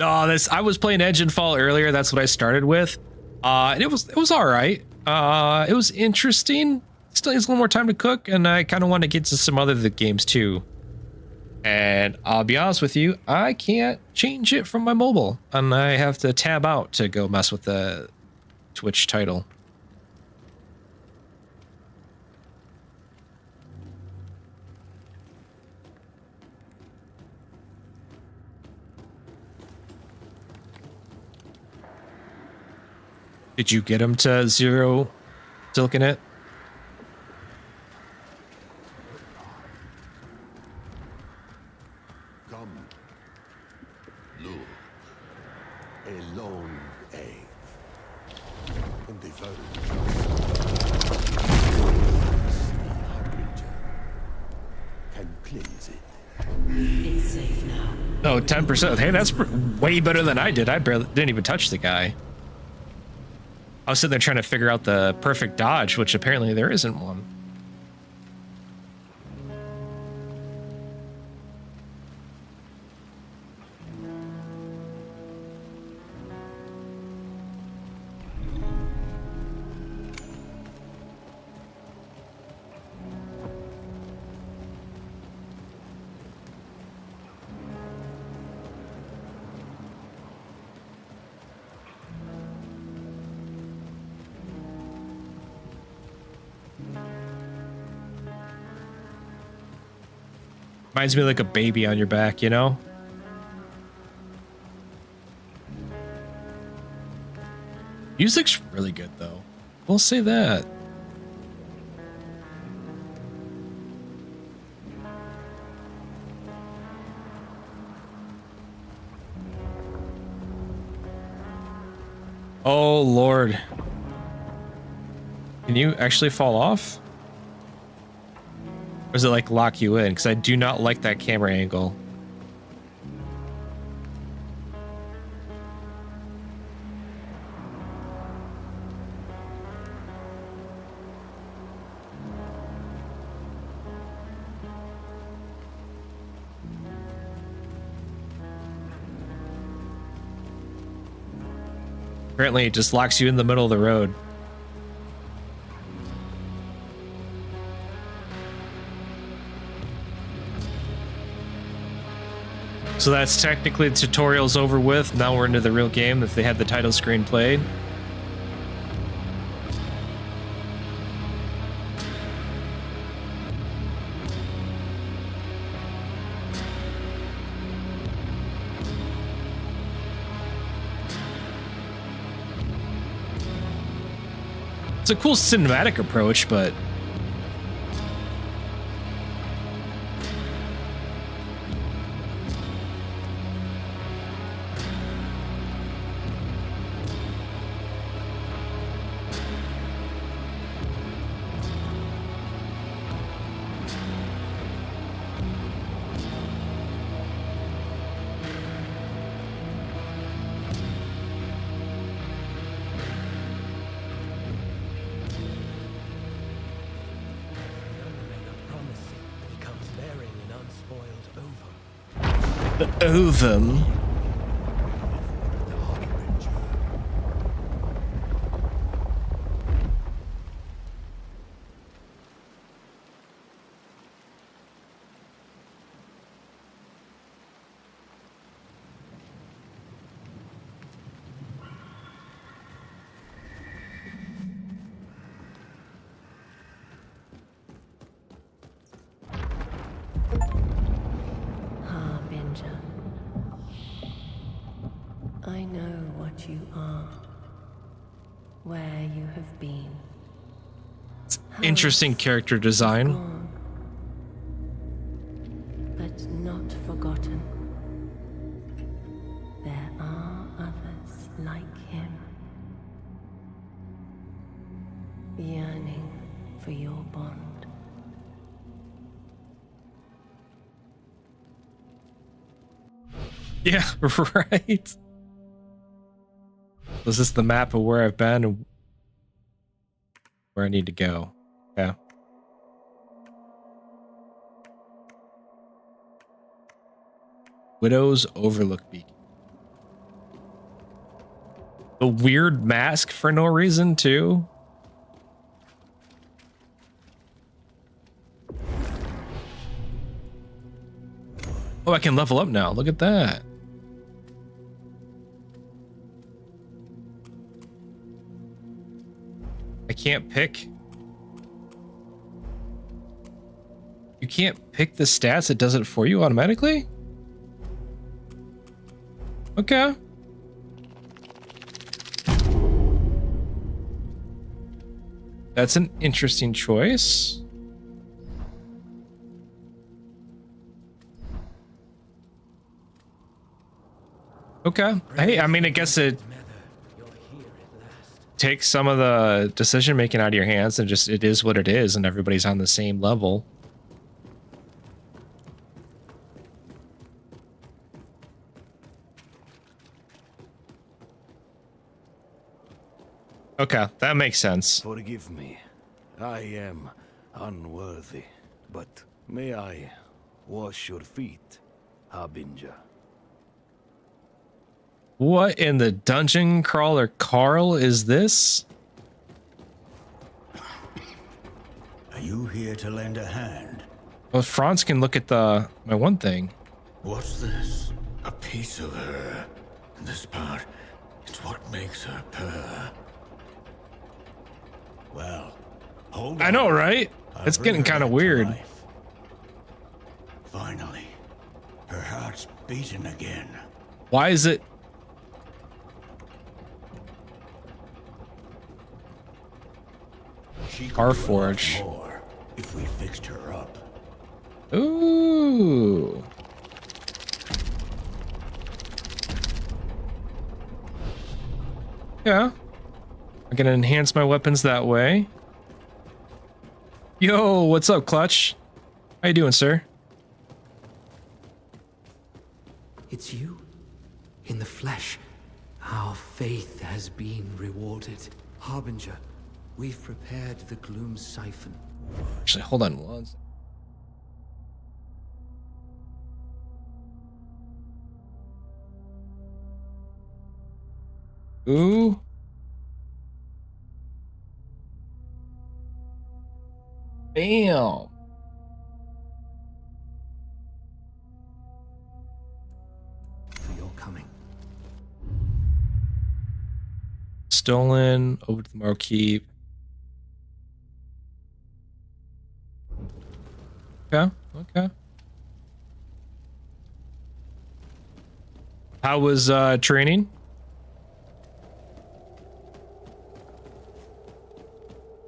Speaker 1: Oh, I was playing Enginefall earlier. That's what I started with. And it was all right. It was interesting. Still needs a little more time to cook, and I kind of want to get to some other games too. And I'll be honest with you, I can't change it from my mobile, and I have to tab out to go mess with the Twitch title. Did you get him to 0 Silkenet?
Speaker 6: Come. Look. A long egg. And the can cleanse it.
Speaker 5: It's safe now.
Speaker 1: Oh, 10%. Hey, that's way better than I did. I didn't even touch the guy. I was sitting there trying to figure out the perfect dodge, which apparently there isn't one. Reminds me like a baby on your back, you know? Music's really good, though. We'll say that. Oh, Lord. Can you actually fall off? Or does it like lock you in? Because I do not like that camera angle. Apparently it just locks you in the middle of the road. So that's technically the tutorial's over with. Now we're into the real game if they had the title screen played. It's a cool cinematic approach, but
Speaker 7: becomes bearing an unspoiled ovum.
Speaker 1: the ovum.
Speaker 5: Harbinger. I know what you are, where you have been.
Speaker 1: Interesting character design.
Speaker 5: Gone, but not forgotten. There are others like him, yearning for your bond.
Speaker 1: Yeah, right. This is the map of where I've been and where I need to go. Yeah. Widow's Overlook Beacon. The weird mask for no reason, too. Oh, I can level up now. Look at that. I can't pick. You can't pick the stats, it does it for you automatically? Okay. That's an interesting choice. Okay. Hey, I mean, I guess it takes some of the decision making out of your hands and just it is what it is and everybody's on the same level. Okay, that makes sense.
Speaker 6: Forgive me. I am unworthy, but may I wash your feet, Harbinger?
Speaker 1: What in the dungeon crawler Carl is this?
Speaker 8: Are you here to lend a hand?
Speaker 1: Well, Franz can look at my one thing.
Speaker 8: What's this? A piece of her. This part, it's what makes her purr. Well, hold on.
Speaker 1: I know, right?
Speaker 8: I'll
Speaker 1: It's
Speaker 8: bring
Speaker 1: getting
Speaker 8: her
Speaker 1: kind of
Speaker 8: back to
Speaker 1: weird.
Speaker 8: life. Finally, her heart's beating again.
Speaker 1: Why is it?
Speaker 8: She could do a lot
Speaker 1: Farforge.
Speaker 8: more if we fixed her up.
Speaker 1: Ooh. Yeah. I can enhance my weapons that way. Yo, what's up, Clutch? How you doing, sir?
Speaker 9: It's you? In the flesh. Our faith has been rewarded. Harbinger, we've prepared the Gloom Siphon.
Speaker 1: Actually, hold on one second. Ooh. Bam.
Speaker 9: For your coming.
Speaker 1: Stolen over to the Morrow Keep. Okay, okay. How was training?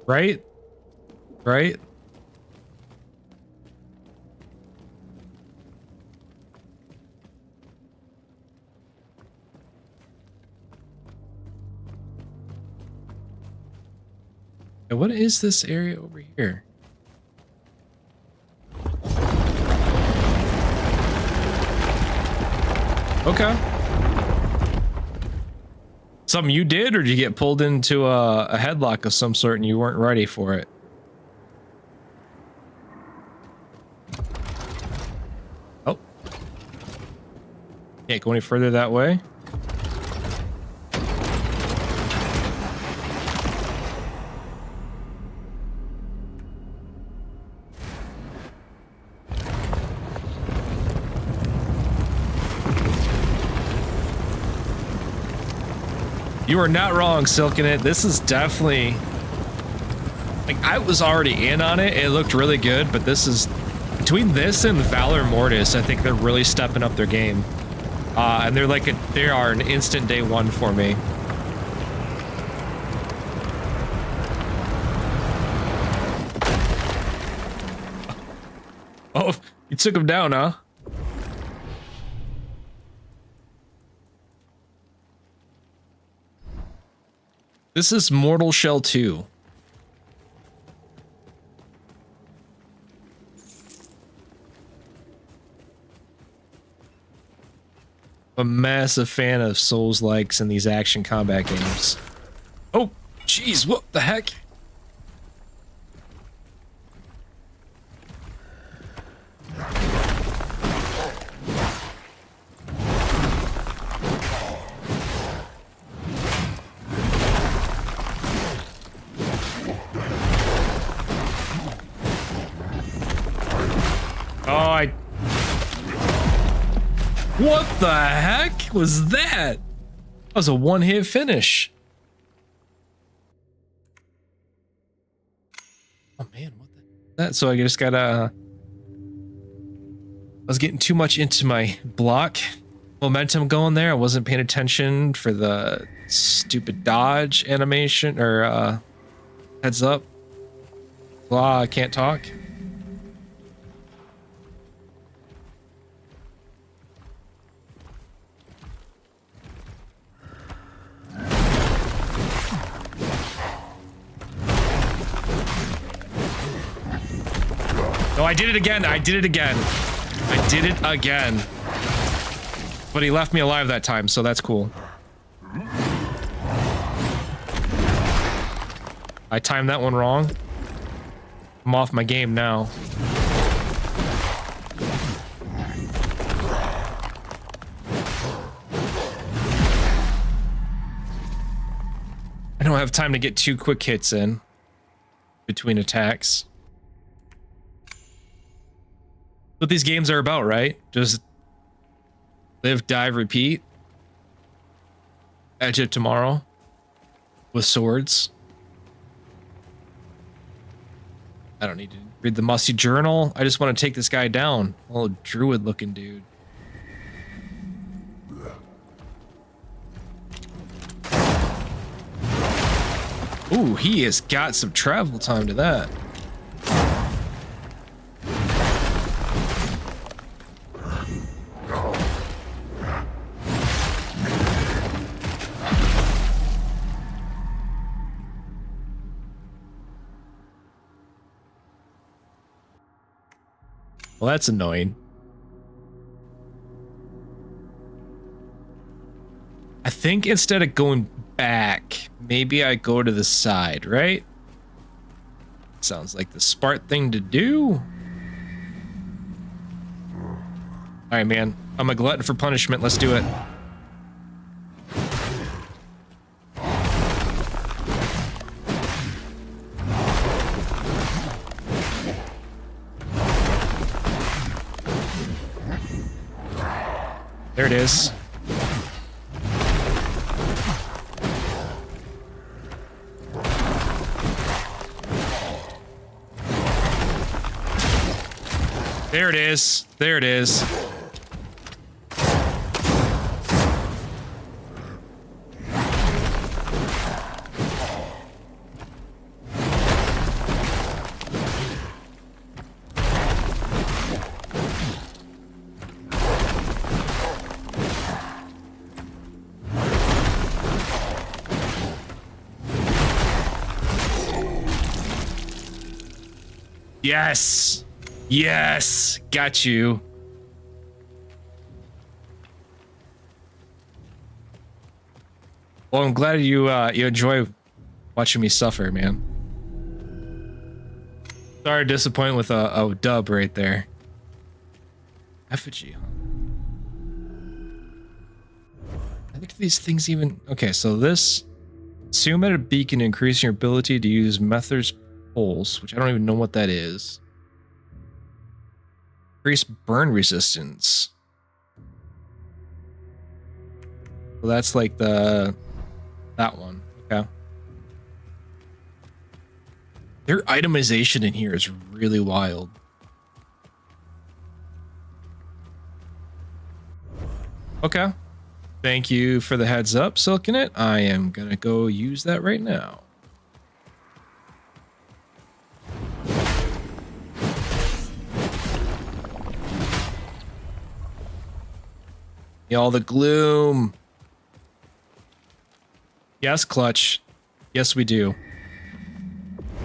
Speaker 1: Right? Right? Now, what is this area over here? Okay. Something you did, or did you get pulled into a headlock of some sort and you weren't ready for it? Oh. Can't go any further that way. You are not wrong, Silking It. This is definitely, like, I was already in on it. It looked really good, but this is, between this and Valor Mortis, I think they're really stepping up their game. And they're like, they are an instant day one for me. Oh, you took him down, huh? This is Mortal Shell 2. A massive fan of Souls-likes in these action combat games. Oh, jeez, what the heck? What the heck was that? That was a one-hit finish. Oh man, what that? So I just gotta. I was getting too much into my block momentum going there. I wasn't paying attention for the stupid dodge animation or heads up. Blah, I can't talk. No, I did it again. I did it again. I did it again. But he left me alive that time, so that's cool. I timed that one wrong. I'm off my game now. I don't have time to get 2 quick hits in between attacks. What these games are about, right? Just live, die, repeat. Edge of tomorrow with swords. I don't need to read the musty journal. I just want to take this guy down. Oh, druid looking dude. Ooh, he has got some travel time to that. Well, that's annoying. I think instead of going back, maybe I go to the side, right? Sounds like the smart thing to do. All right, man. I'm a glutton for punishment. Let's do it. There it is. There it is. There it is. Yes. Yes. Got you. Well, I'm glad you you enjoy watching me suffer, man. Sorry to disappoint with a dub right there. Effigy, huh? I think these things even... Okay, so this... Assume at a beacon, increasing your ability to use Mether's Pulse, which I don't even know what that is. Increase burn resistance. So that's like that one. Okay. Their itemization in here is really wild. Okay. Thank you for the heads up, Silkenet. I am gonna go use that right now. Y'all, the gloom. Yes, Clutch. Yes, we do.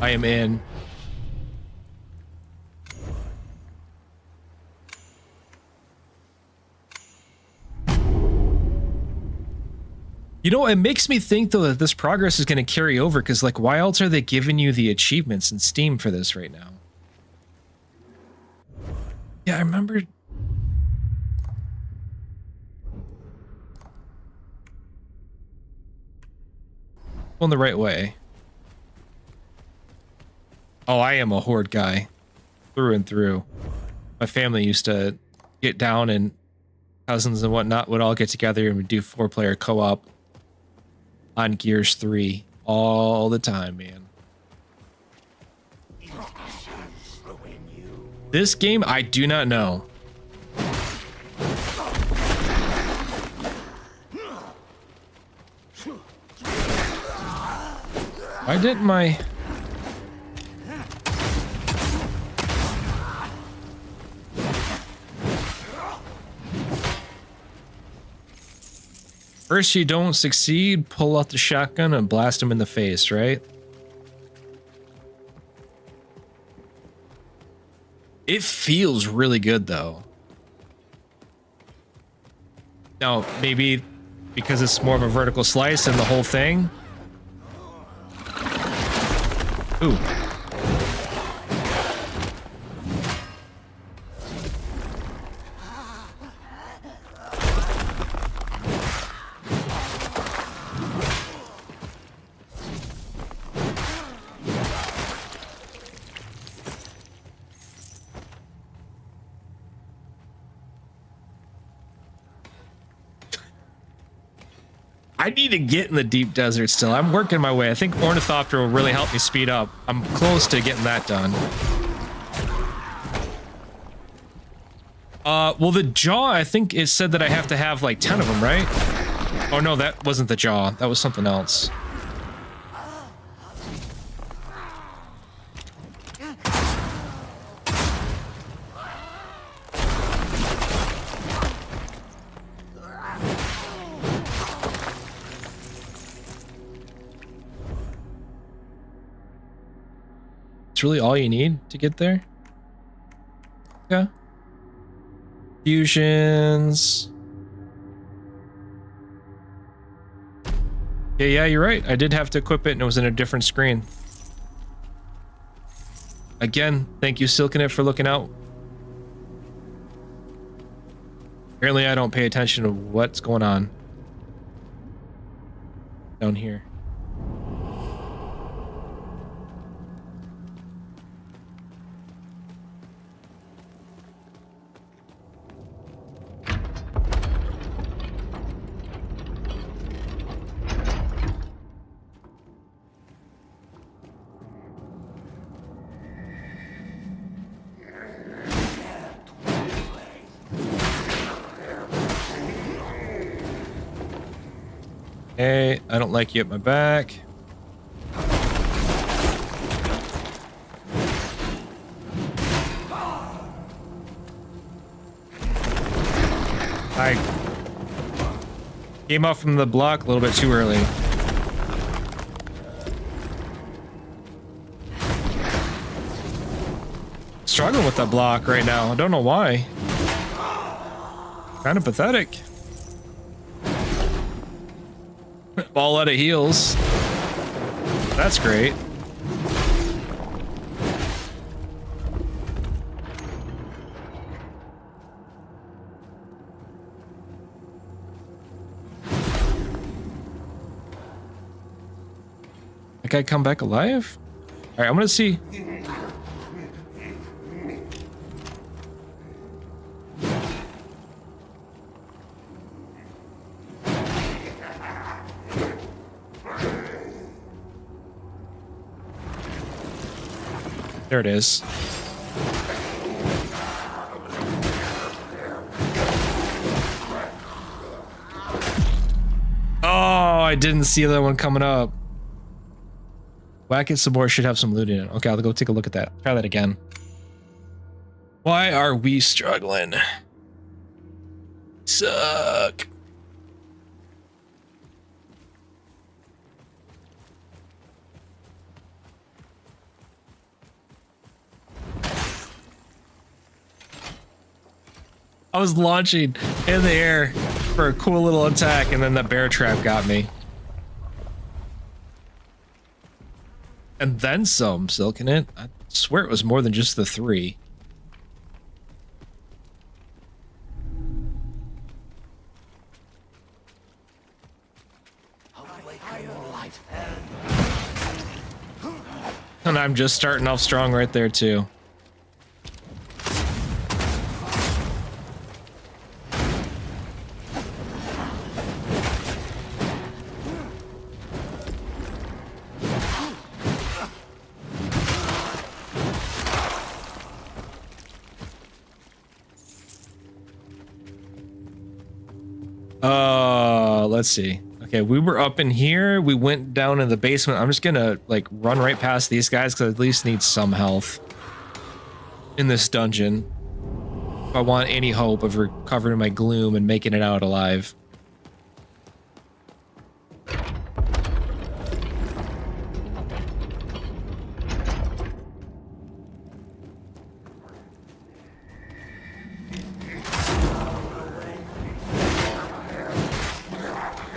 Speaker 1: I am in. You know, it makes me think, though, that this progress is going to carry over, because, like, why else are they giving you the achievements in Steam for this right now? Yeah, I remember... Going the right way. Oh, I am a horde guy. Through and through. My family used to get down, and cousins and whatnot would all get together and do 4-player co-op on Gears 3 all the time, man. This game, I do not know. Why didn't my... First you don't succeed, pull out the shotgun and blast him in the face, right? It feels really good, though. Now, maybe because it's more of a vertical slice and the whole thing. Ooh. I need to get in the deep desert still. I'm working my way. I think Ornithopter will really help me speed up. I'm close to getting that done. Well, the jaw, I think it said that I have to have like 10 of them, right? Oh no, that wasn't the jaw. That was something else. Really all you need to get there? Okay. Fusions. Yeah, you're right. I did have to equip it and it was in a different screen. Again, thank you, Silkenet, for looking out. Apparently I don't pay attention to what's going on down here. Hey, I don't like you at my back. I came off from the block a little bit too early. struggling with that block right now. I don't know why. Kind of pathetic. All out of heals. That's great. That guy come back alive? All right, I'm gonna see. There it is. Oh, I didn't see that one coming up. Whack it some more, should have some loot in it. Okay, I'll go take a look at that. Try that again. Why are we struggling? Suck. I was launching in the air for a cool little attack, and then the bear trap got me. And then some, Silken It. I swear it was more than just the 3. And I'm just starting off strong right there too. Let's see. Okay, we were up in here. We went down in the basement. I'm just gonna like run right past these guys because I at least need some health in this dungeon if I want any hope of recovering my gloom and making it out alive.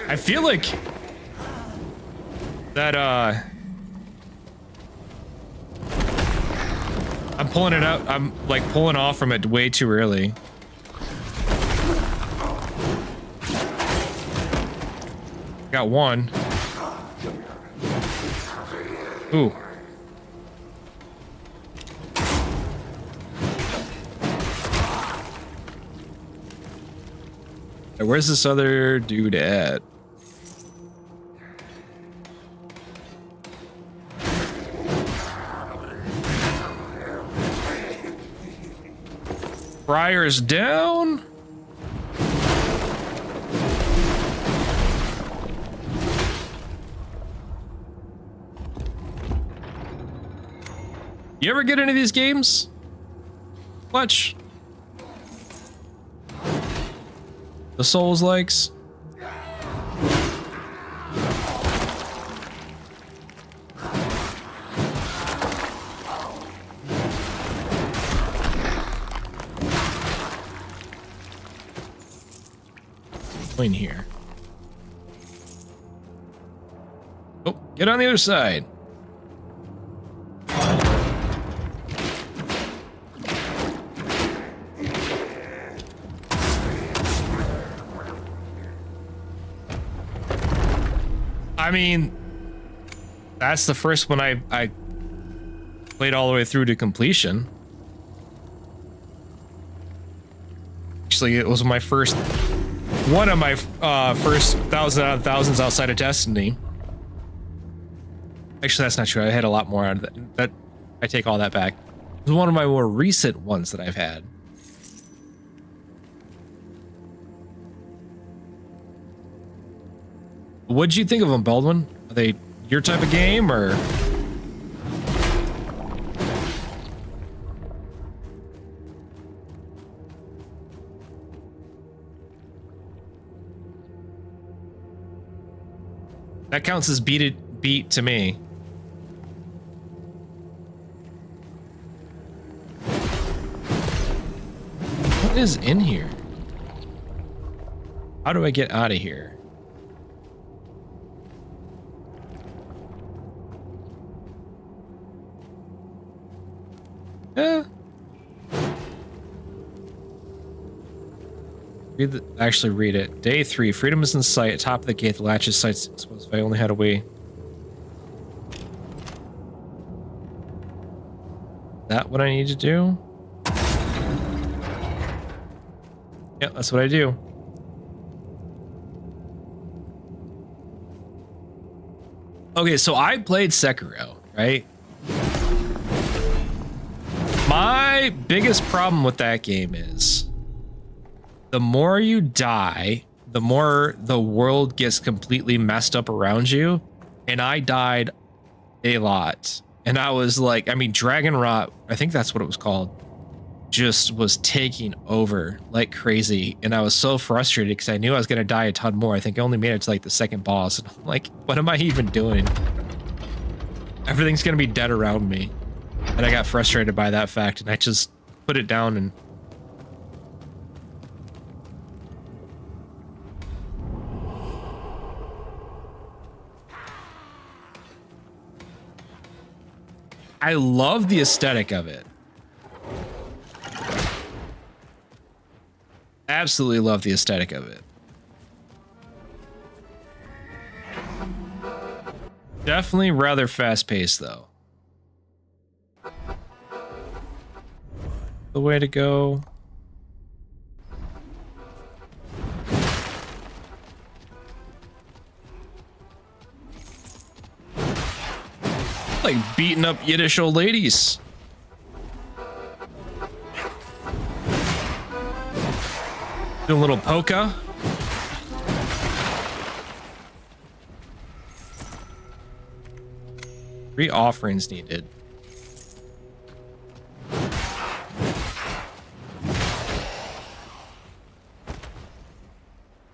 Speaker 1: I feel like that I'm pulling it out. I'm like pulling off from it way too early. Got one. Ooh. Where's this other dude at? Briar's down. You ever get any of these games? Clutch. The Souls likes. In here. Oh, get on the other side. I mean, that's the first one I played all the way through to completion. Actually, it was my first. One of my first 1,000 out of thousands outside of Destiny. Actually, that's not true. I had a lot more out of that. I take all that back. It was one of my more recent ones that I've had. What'd you think of them, Baldwin? Are they your type of game, or? That counts as beat to me. is in here? How do I get out of here? Yeah. Actually read it. Day 3. Freedom is in sight. Top of the gate. The latches sights exposed. If I only had a way. That what I need to do? Yeah, that's what I do. Okay, so I played Sekiro, right? My biggest problem with that game is the more you die, the more the world gets completely messed up around you. And I died a lot. And I was like, I mean, Dragon Rot, I think that's what it was called, just was taking over like crazy. And I was so frustrated because I knew I was going to die a ton more. I think I only made it to like the second boss. And I'm like, what am I even doing? Everything's going to be dead around me. And I got frustrated by that fact. And I just put it down and I love the aesthetic of it. Absolutely love the aesthetic of it. Definitely rather fast-paced, though. The way to go. Like beating up Yiddish old ladies. Doing a little polka. Three offerings needed.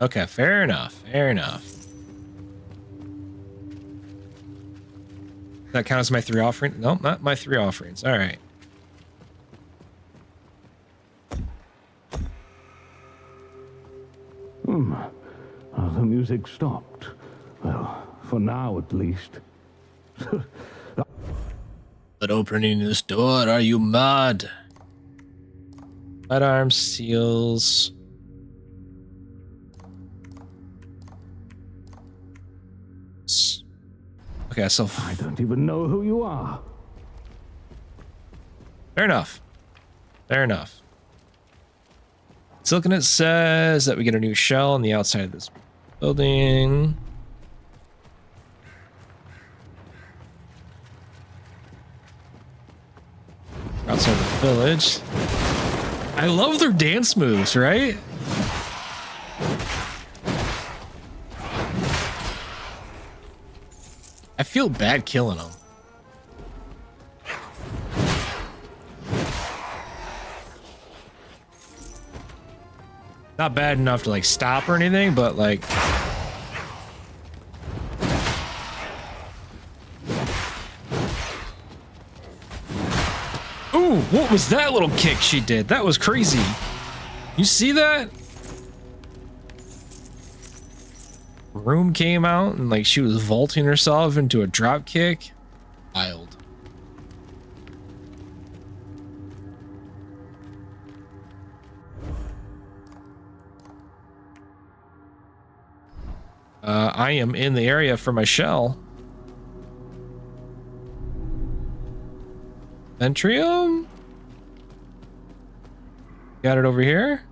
Speaker 1: Okay, fair enough. Fair enough. That counts as my 3 offerings? No, not my 3 offerings. All right.
Speaker 6: The music stopped. Well, for now at least.
Speaker 1: But opening this door, are you mad? Sidearms, seals. Okay, so
Speaker 6: I don't even know who you are.
Speaker 1: Fair enough. Fair enough. Silkenet says that we get a new shell on the outside of this building. Outside the village. I love their dance moves, right? I feel bad killing them. Not bad enough to like stop or anything, but like ooh, what was that little kick she did? That was crazy. You see that? Room came out and like she was vaulting herself into a drop kick. Wild. I am in the area for my shell. Ventrium? Got it over here.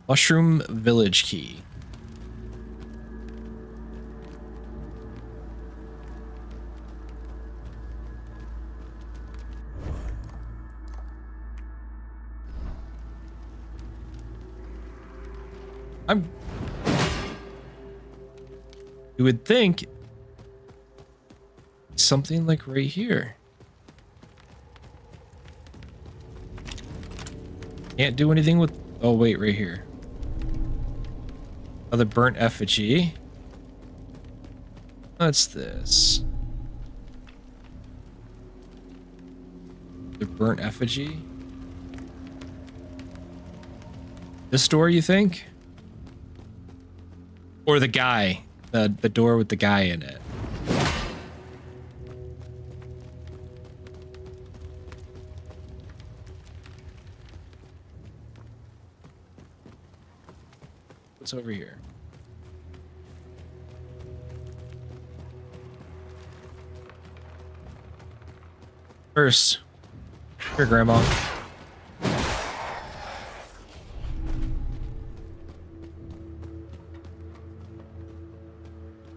Speaker 1: Mushroom Village Key. You would think something like right here. Can't do anything with, oh wait, right here. Another burnt effigy. What's this? The burnt effigy? This door, you think? Or the guy? The door with the guy in it. What's over here? First, here, Grandma.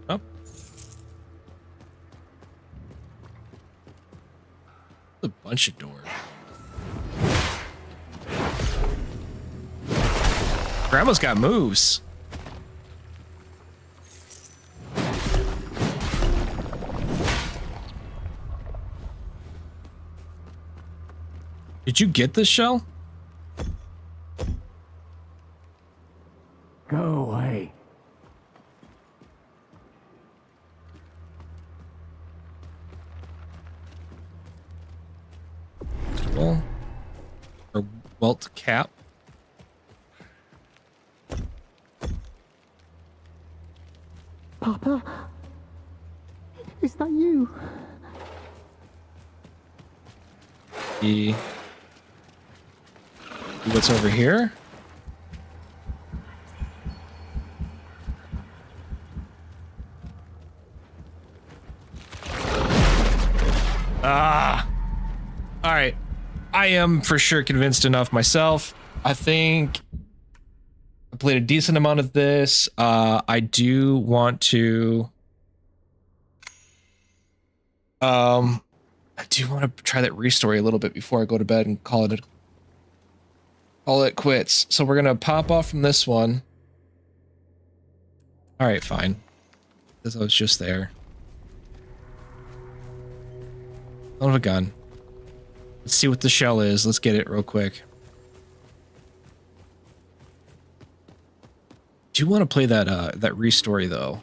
Speaker 1: Up. A bunch of doors. Grandma's got moves. Did you get this shell?
Speaker 6: Go away.
Speaker 1: Well, or welt cap.
Speaker 10: Papa? Is that you?
Speaker 1: What's over here? Ah. All right. I am for sure convinced enough myself. I think I played a decent amount of this. I do want to try that Restory a little bit before I go to bed and call it quits. So we're gonna pop off from this one. All right, fine. Because I was just there. Son of a gun. Let's see what the shell is. Let's get it real quick. Do you want to play that that Restory though?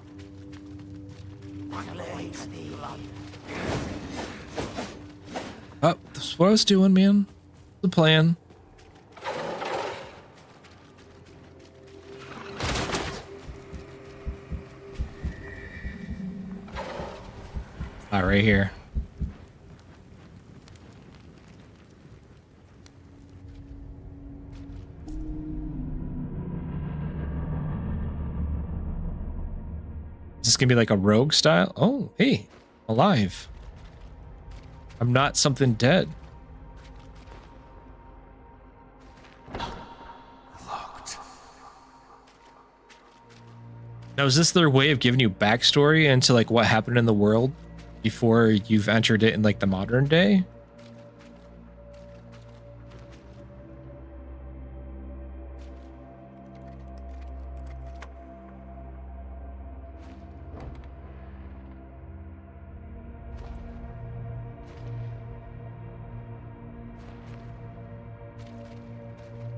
Speaker 1: Oh, that's what I was doing, man. The plan. Right here. Is this gonna be like a rogue style? Oh, hey, alive. I'm not something dead.
Speaker 8: Locked.
Speaker 1: Now, is this their way of giving you backstory into like what happened in the world before you've entered it in like the modern day?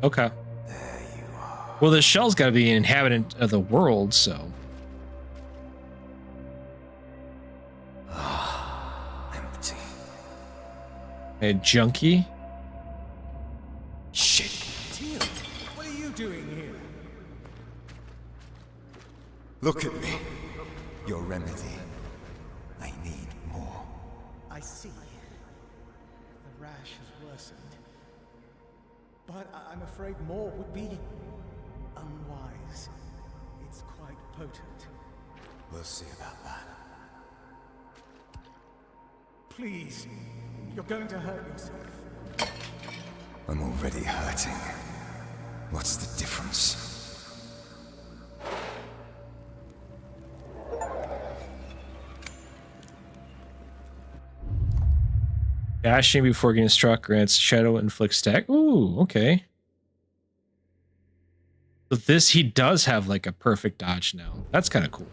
Speaker 1: Okay. Well, the shell's got to be an inhabitant of the world, so.
Speaker 8: Empty.
Speaker 1: A junkie.
Speaker 8: Shit.
Speaker 7: Teal, what are you doing here?
Speaker 8: Look at me. Your remedy. I need more.
Speaker 7: I see. The rash has worsened. But I'm afraid more would be unwise. It's quite potent.
Speaker 8: We'll see about that.
Speaker 7: Please, you're going to hurt yourself.
Speaker 8: I'm already hurting. What's the difference?
Speaker 1: Dashing before getting struck grants shadow inflict stack. Ooh, okay. So this, he does have like a perfect dodge now. That's kind of cool.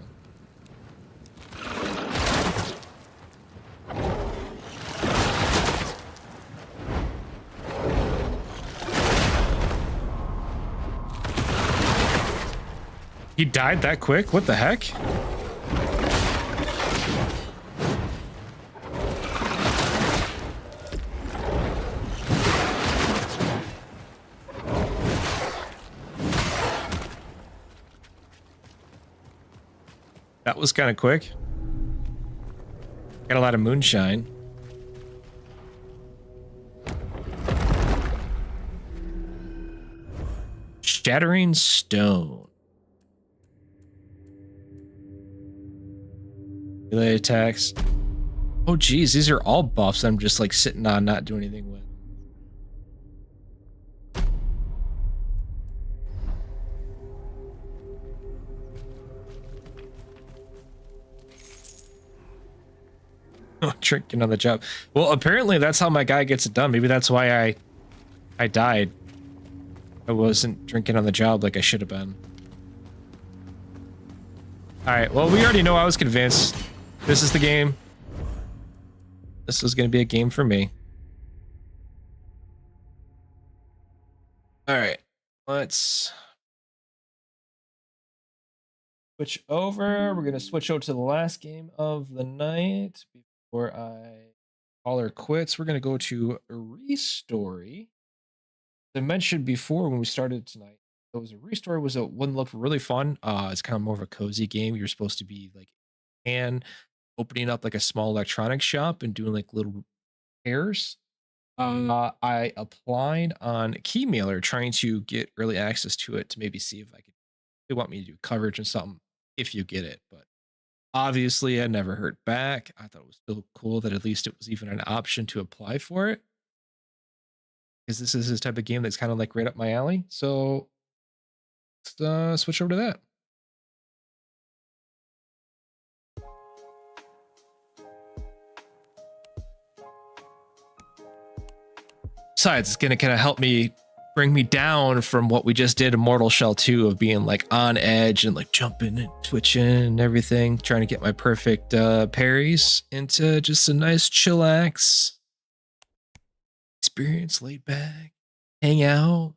Speaker 1: He died that quick? What the heck? That was kind of quick. Got a lot of moonshine. Shattering stone. Melee attacks. Oh geez, these are all buffs I'm just like sitting on, not doing anything with. Drinking on the job. Well, apparently that's how my guy gets it done. Maybe that's why I died. I wasn't drinking on the job like I should have been. All right. Well, we already know I was convinced. This is the game. This was going to be a game for me. All right. Let's switch over. We're going to switch over to the last game of the night. Before I call her quits, we're going to go to Restory. As I mentioned before when we started tonight, it was a Restory was a one looked really fun. It's kind of more of a cozy game. You're supposed to be like opening up like a small electronics shop and doing like little repairs. I applied on Keymailer trying to get early access to it to maybe see if I could. They want me to do coverage and something if you get it, but obviously I never heard back. I thought it was still cool that at least it was even an option to apply for it, because this is this type of game that's kind of like right up my alley. So let's switch over to that. Besides, it's gonna kind of help me bring me down from what we just did in Mortal Shell 2 of being like on edge and like jumping and twitching and everything, trying to get my perfect parries into just a nice chillax experience, laid back, hang out.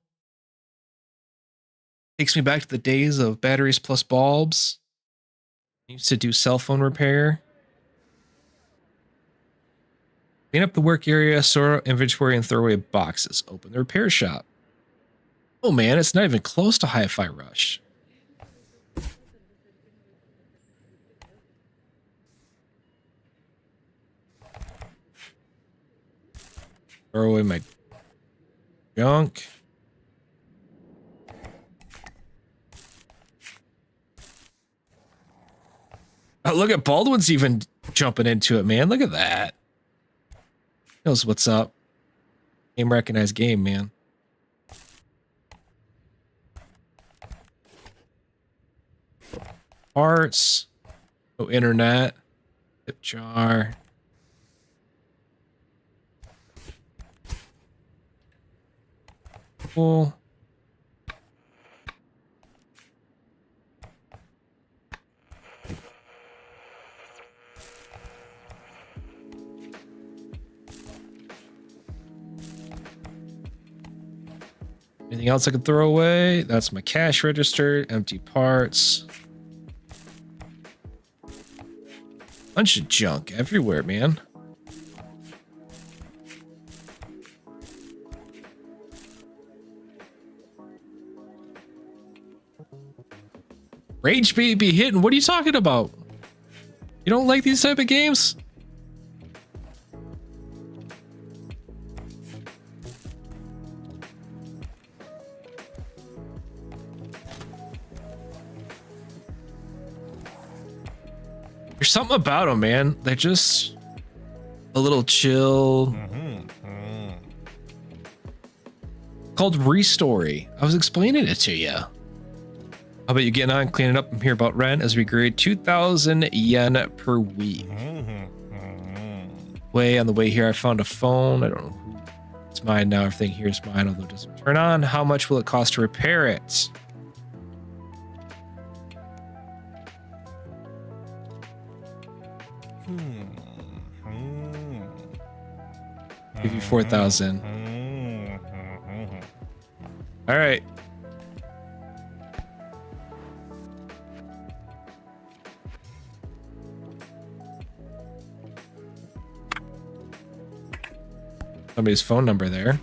Speaker 1: Takes me back to the days of batteries plus bulbs. I used to do cell phone repair. Clean up the work area, sort inventory, and throw away boxes. Open the repair shop. Oh man, it's not even close to Hi-Fi Rush. Throw away my junk. Oh, look at Baldwin's even jumping into it, man. Look at that. Knows what's up. Game recognized game, man. Parts. No internet. Tip jar. Cool. Anything else I can throw away? That's my cash register. Empty parts. Bunch of junk everywhere, man. Rage bait be hitting. What are you talking about? You don't like these type of games? There's something about them, man. They're just a little chill. Called Restory. I was explaining it to you. How about you getting on, cleaning up, and hear about rent as we grade 2,000 yen per week. Way on the way here, I found a phone. I don't know who. It's mine now. Everything here is mine, although it doesn't turn on. How much will it cost to repair it? Give you 4,000. All right. somebody's phone number there.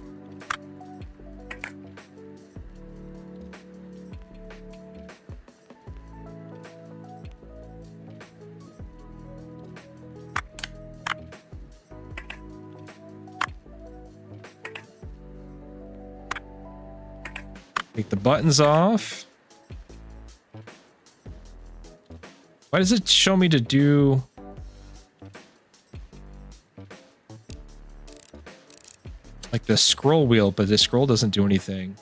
Speaker 1: Take the buttons off. Why does it show me to do... like the scroll wheel, but the scroll doesn't do anything?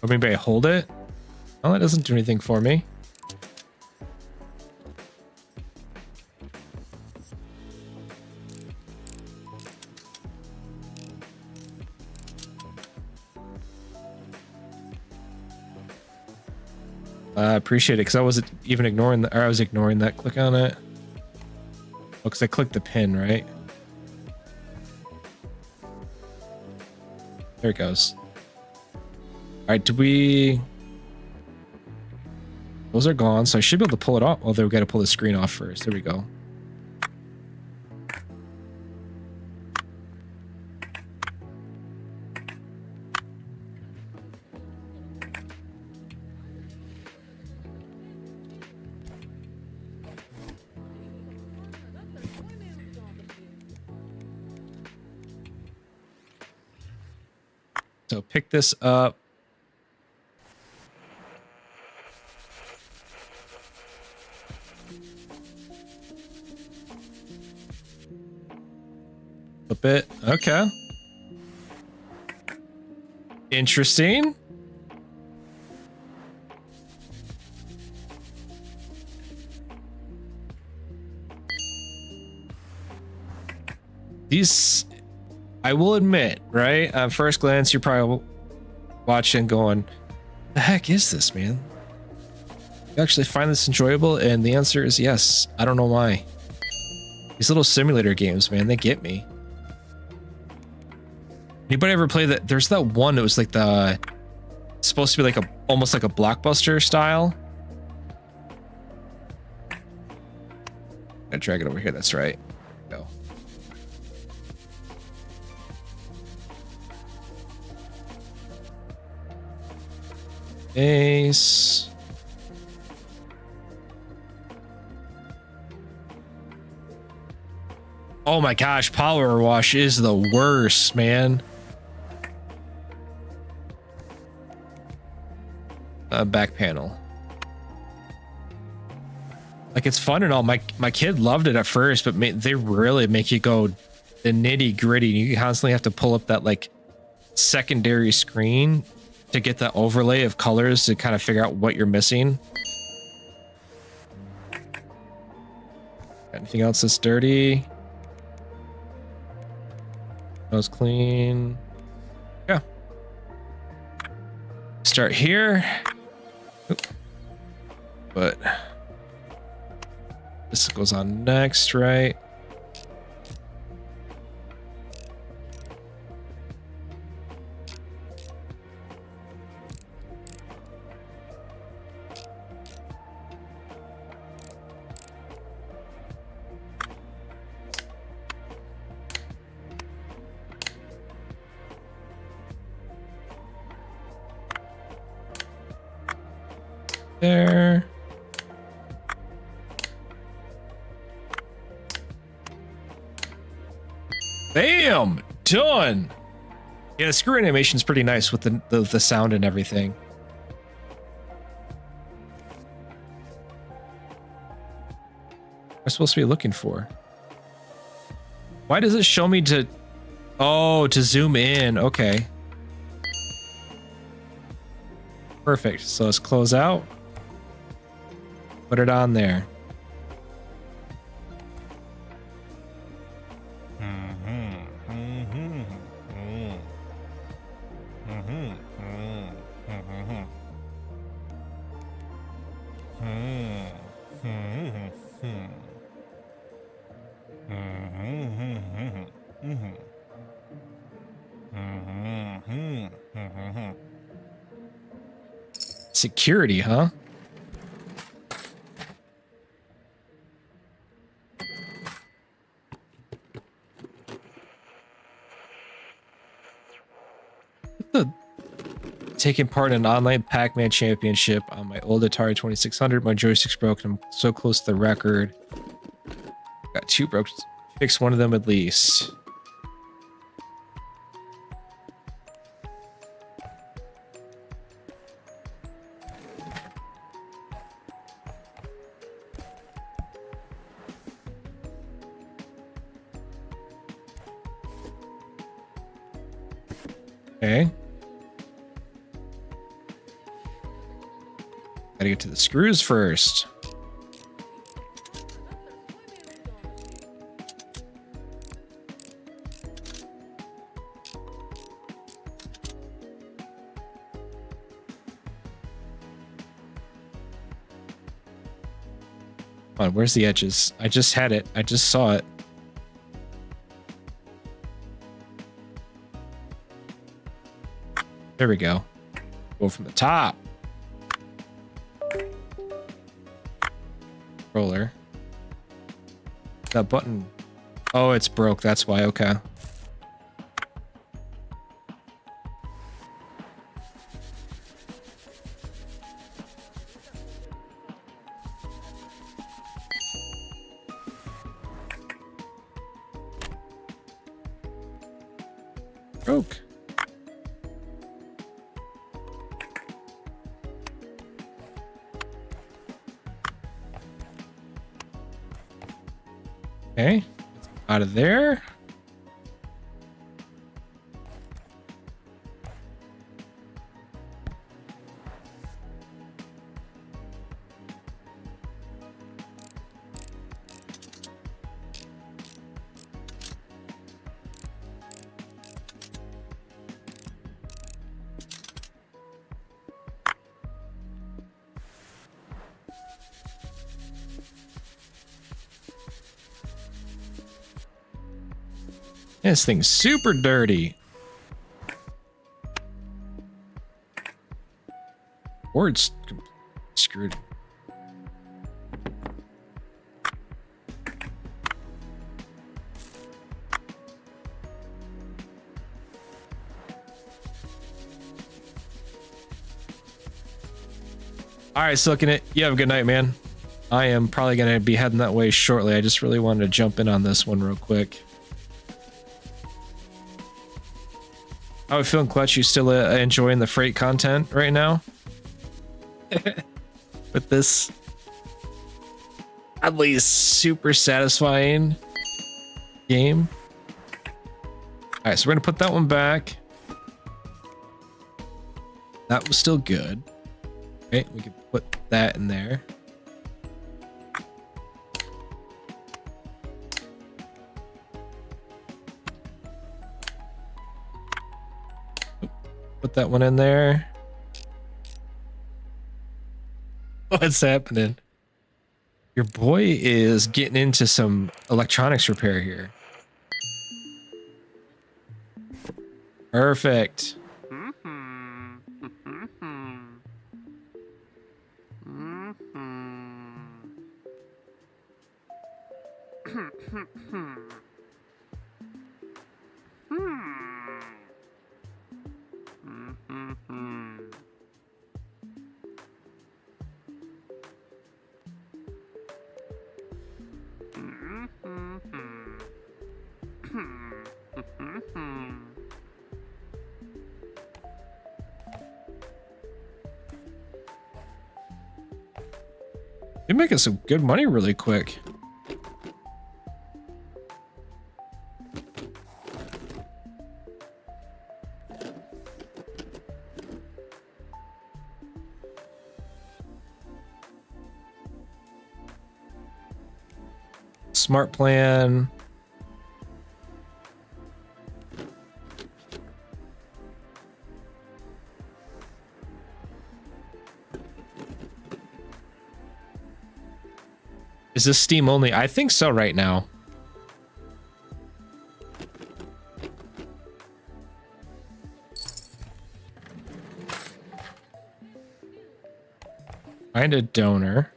Speaker 1: Or maybe I hold it? Oh, it doesn't do anything for me. I appreciate it because I wasn't even ignoring that, or I was ignoring that. Click on it. Oh, because I clicked the pin, right? There it goes. All right, do we... Those are gone, so I should be able to pull it off. Although we got to pull the screen off first. There we go. So pick this up. Flip it. Okay. Interesting. These... I will admit, right? At first glance, you're probably watching going, the heck is this, man? You actually find this enjoyable? And the answer is yes. I don't know why. These little simulator games, man, they get me. Anybody ever play that? There's that one that was like the... It's supposed to be like a... almost like a blockbuster style. Gotta drag it over here, that's right. Go. Ace. Oh my gosh, power wash is the worst, man. Back panel. Like, it's fun and all. My kid loved it at first, but they really make you go the nitty gritty. You constantly have to pull up that like secondary screen to get that overlay of colors to kind of figure out what you're missing. Anything else that's dirty? Nose clean. Yeah. Start here. Oop. But this goes on next, right? There. Bam! Done! Yeah, the screw animation is pretty nice with the sound and everything. What am I supposed to be looking for? Why does it show me to... Oh, to zoom in. Okay. Perfect. So let's close out. Put it on there. Security, huh? Taking part in an online Pac-Man championship on my old Atari 2600. My joystick's broken. I'm so close to the record. Got 2 broke. Fix one of them at least. Okay. Gotta get to the screws first. Come on, where's the edges? I just had it. I just saw it. There we go. Go from the top. Roller. That button. Oh, it's broke. That's why. Okay. Broke. Okay, out of there. This thing's super dirty. Or it's screwed. All right, Silking It. You have a good night, man. I am probably going to be heading that way shortly. I just really wanted to jump in on this one real quick. How are you feeling, Clutch? You still enjoying the freight content right now? With this oddly super satisfying game. All right, so we're gonna put that one back. That was still good. Okay, we can put that in there. Put that one in there. What's happening? Your boy is getting into some electronics repair here. Perfect. You're making some good money really quick. Smart plan. Is this Steam only? I think so right now. Find a donor.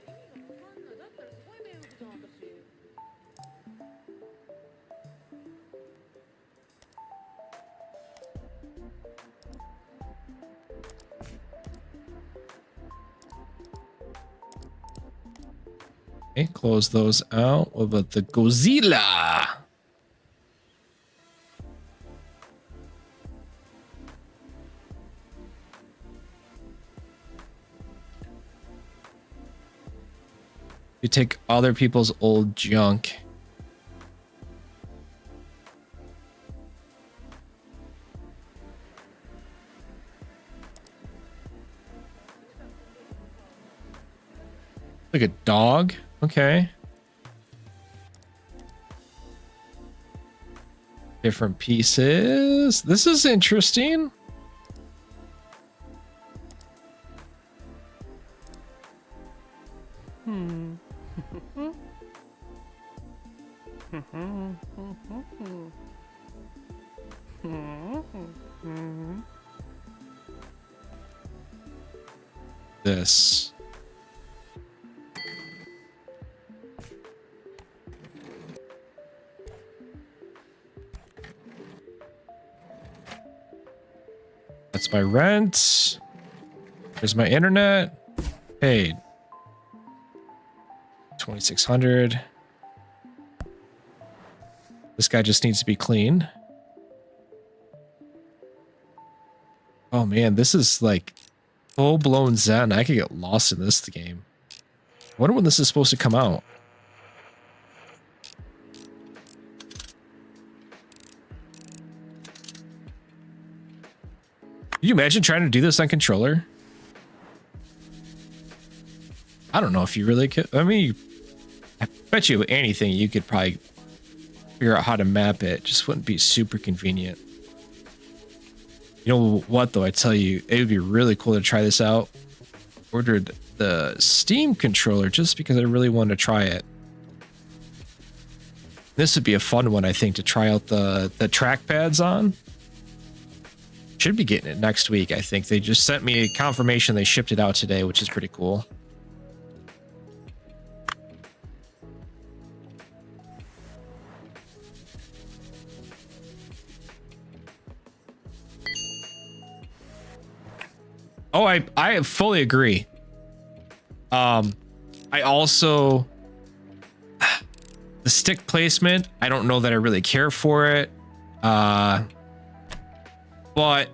Speaker 1: Okay, close those out. What about the Godzilla? You take other people's old junk. Like a dog? Okay. Different pieces. This is interesting. This. That's my rent. There's my internet. Paid. 2,600. This guy just needs to be clean. Oh man, this is like full-blown Zen. I could get lost in this game. I wonder when this is supposed to come out. Can you imagine trying to do this on controller? I don't know if you really could. I mean, I bet you anything you could probably figure out how to map it. Just wouldn't be super convenient. You know what though? I tell you, it would be really cool to try this out. Ordered the Steam controller just because I really wanted to try it. This would be a fun one, I think, to try out the trackpads on. Should be getting it next week, I think. They just sent me a confirmation they shipped it out today, which is pretty cool. Oh, I fully agree. I also the stick placement, I don't know that I really care for it. But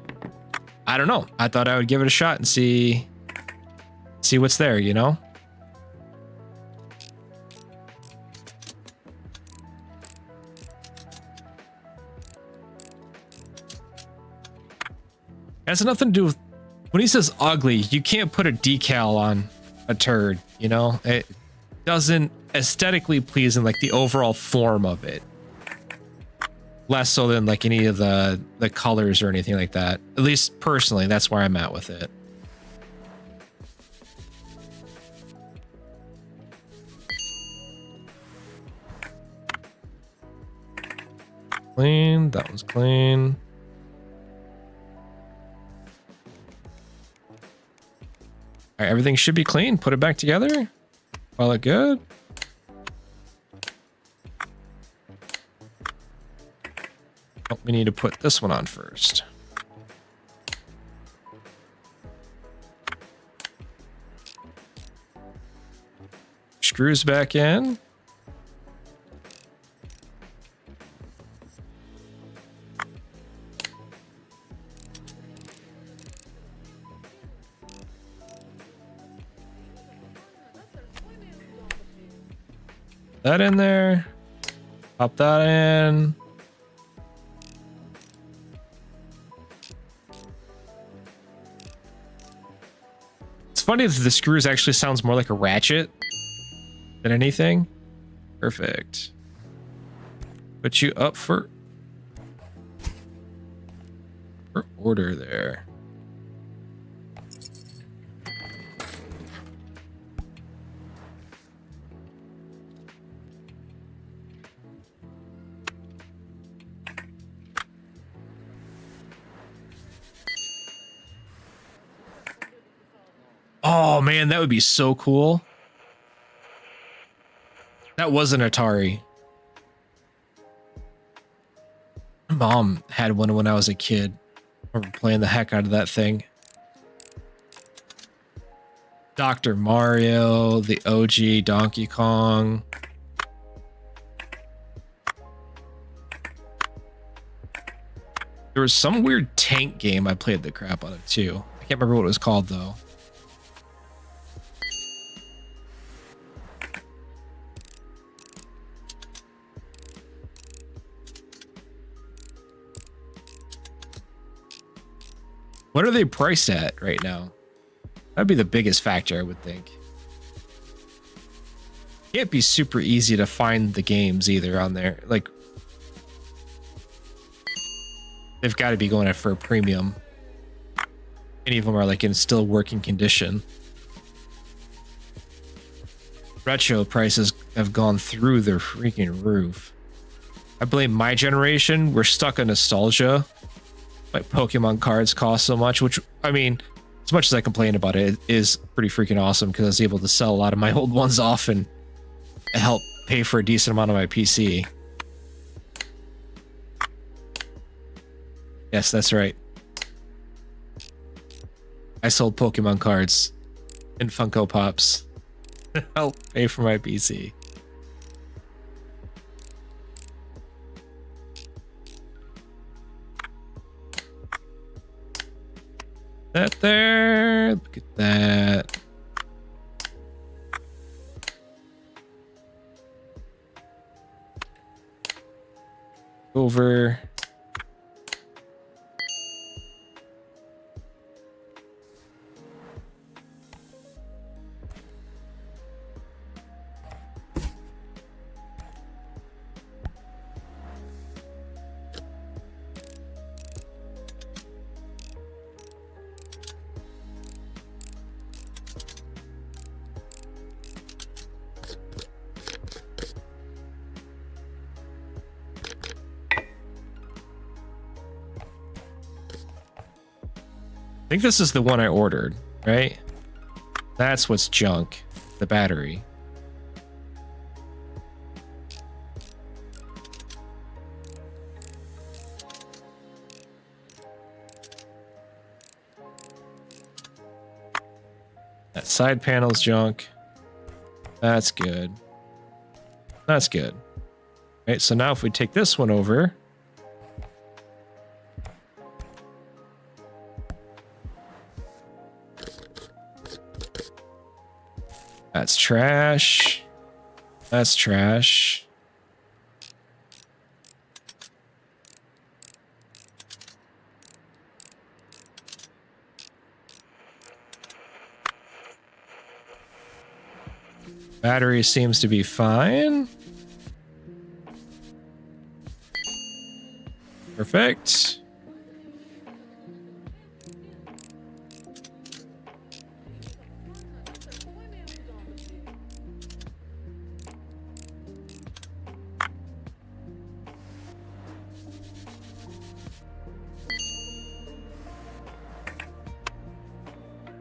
Speaker 1: I don't know. I thought I would give it a shot and see what's there, you know? It has nothing to do with when he says ugly, you can't put a decal on a turd, you know? It doesn't aesthetically please in like the overall form of it. Less so than like any of the colors or anything like that. At least personally, that's where I'm at with it. Clean, that was clean. All right, everything should be clean. Put it back together. All it good. Oh, we need to put this one on first. Screws back in. That in there. Pop that in. It's funny that the screws actually sounds more like a ratchet than anything. Perfect. Put you up for order there. Oh man, that would be so cool. That was an Atari. Mom had one when I was a kid. I remember playing the heck out of that thing. Dr. Mario, the OG Donkey Kong. There was some weird tank game I played the crap out of too. I can't remember what it was called though. What are they priced at right now? That'd be the biggest factor, I would think. Can't be super easy to find the games either on there. Like, they've got to be going for a premium. Any of them are like in still working condition. Retro prices have gone through their freaking roof. I blame my generation. We're stuck on nostalgia. Like Pokemon cards cost so much, which, I mean, as much as I complain about it, it is pretty freaking awesome because I was able to sell a lot of my old ones off and help pay for a decent amount of my PC. Yes, that's right. I sold Pokemon cards and Funko Pops to help pay for my PC. That there. Look at that. Over. I think this is the one I ordered, right? That's what's junk, the battery. That side panel's junk. That's good. That's good. Right, so now if we take this one over, that's trash. That's trash. Battery seems to be fine. Perfect.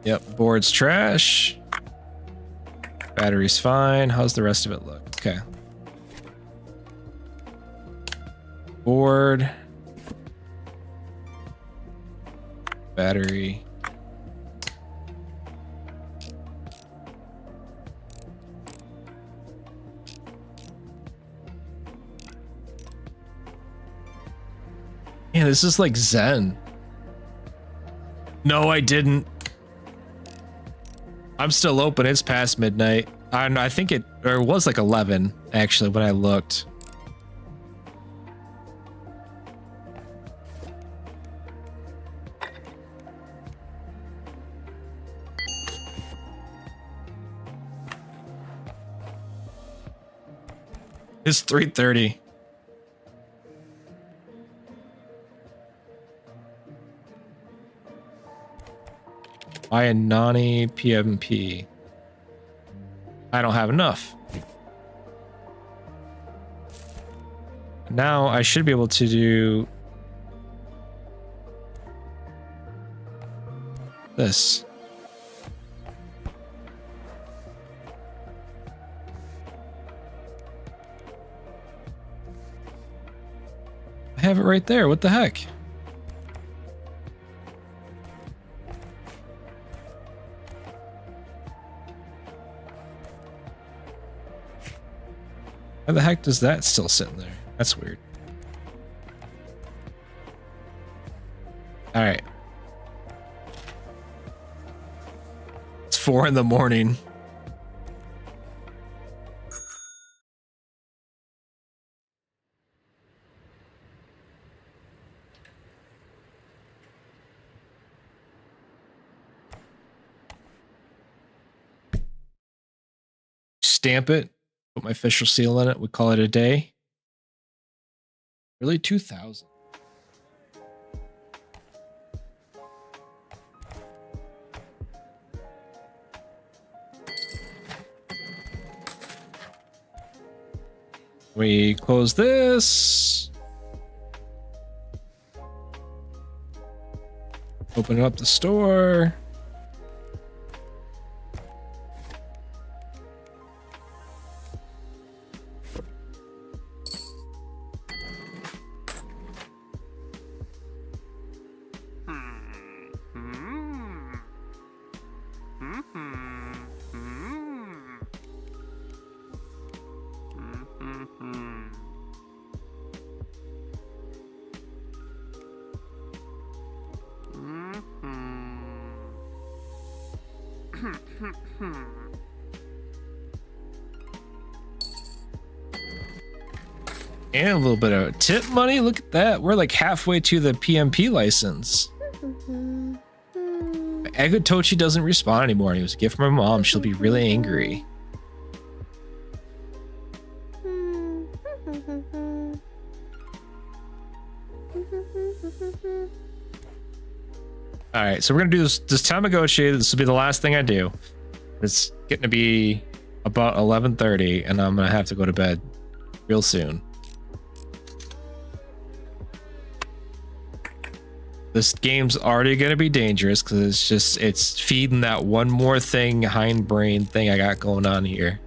Speaker 1: Yep, board's trash. Battery's fine. How's the rest of it look? Okay. Board. Battery. Man, this is like Zen. No, I didn't. I'm still open. It's past midnight. I think it was like 11 actually when I looked. It's 3:30. Buy a Nani PMP. I don't have enough. Now I should be able to do this. I have it right there. What the heck? How the heck does that still sit in there? That's weird. All right. It's 4 in the morning. Stamp it, put my official seal in it. We call it a day. Really, 2,000. We close this. Open up the store. And a little bit of tip money. Look at that. We're like halfway to the PMP license. Egotochi doesn't respond anymore. And it was a gift from my mom. She'll be really angry. All right, so we're gonna do this Tamagotchi. This will be the last thing I do. It's getting to be about 11:30, and I'm gonna have to go to bed real soon. This game's already gonna be dangerous because it's feeding that one more thing, hindbrain thing I got going on here.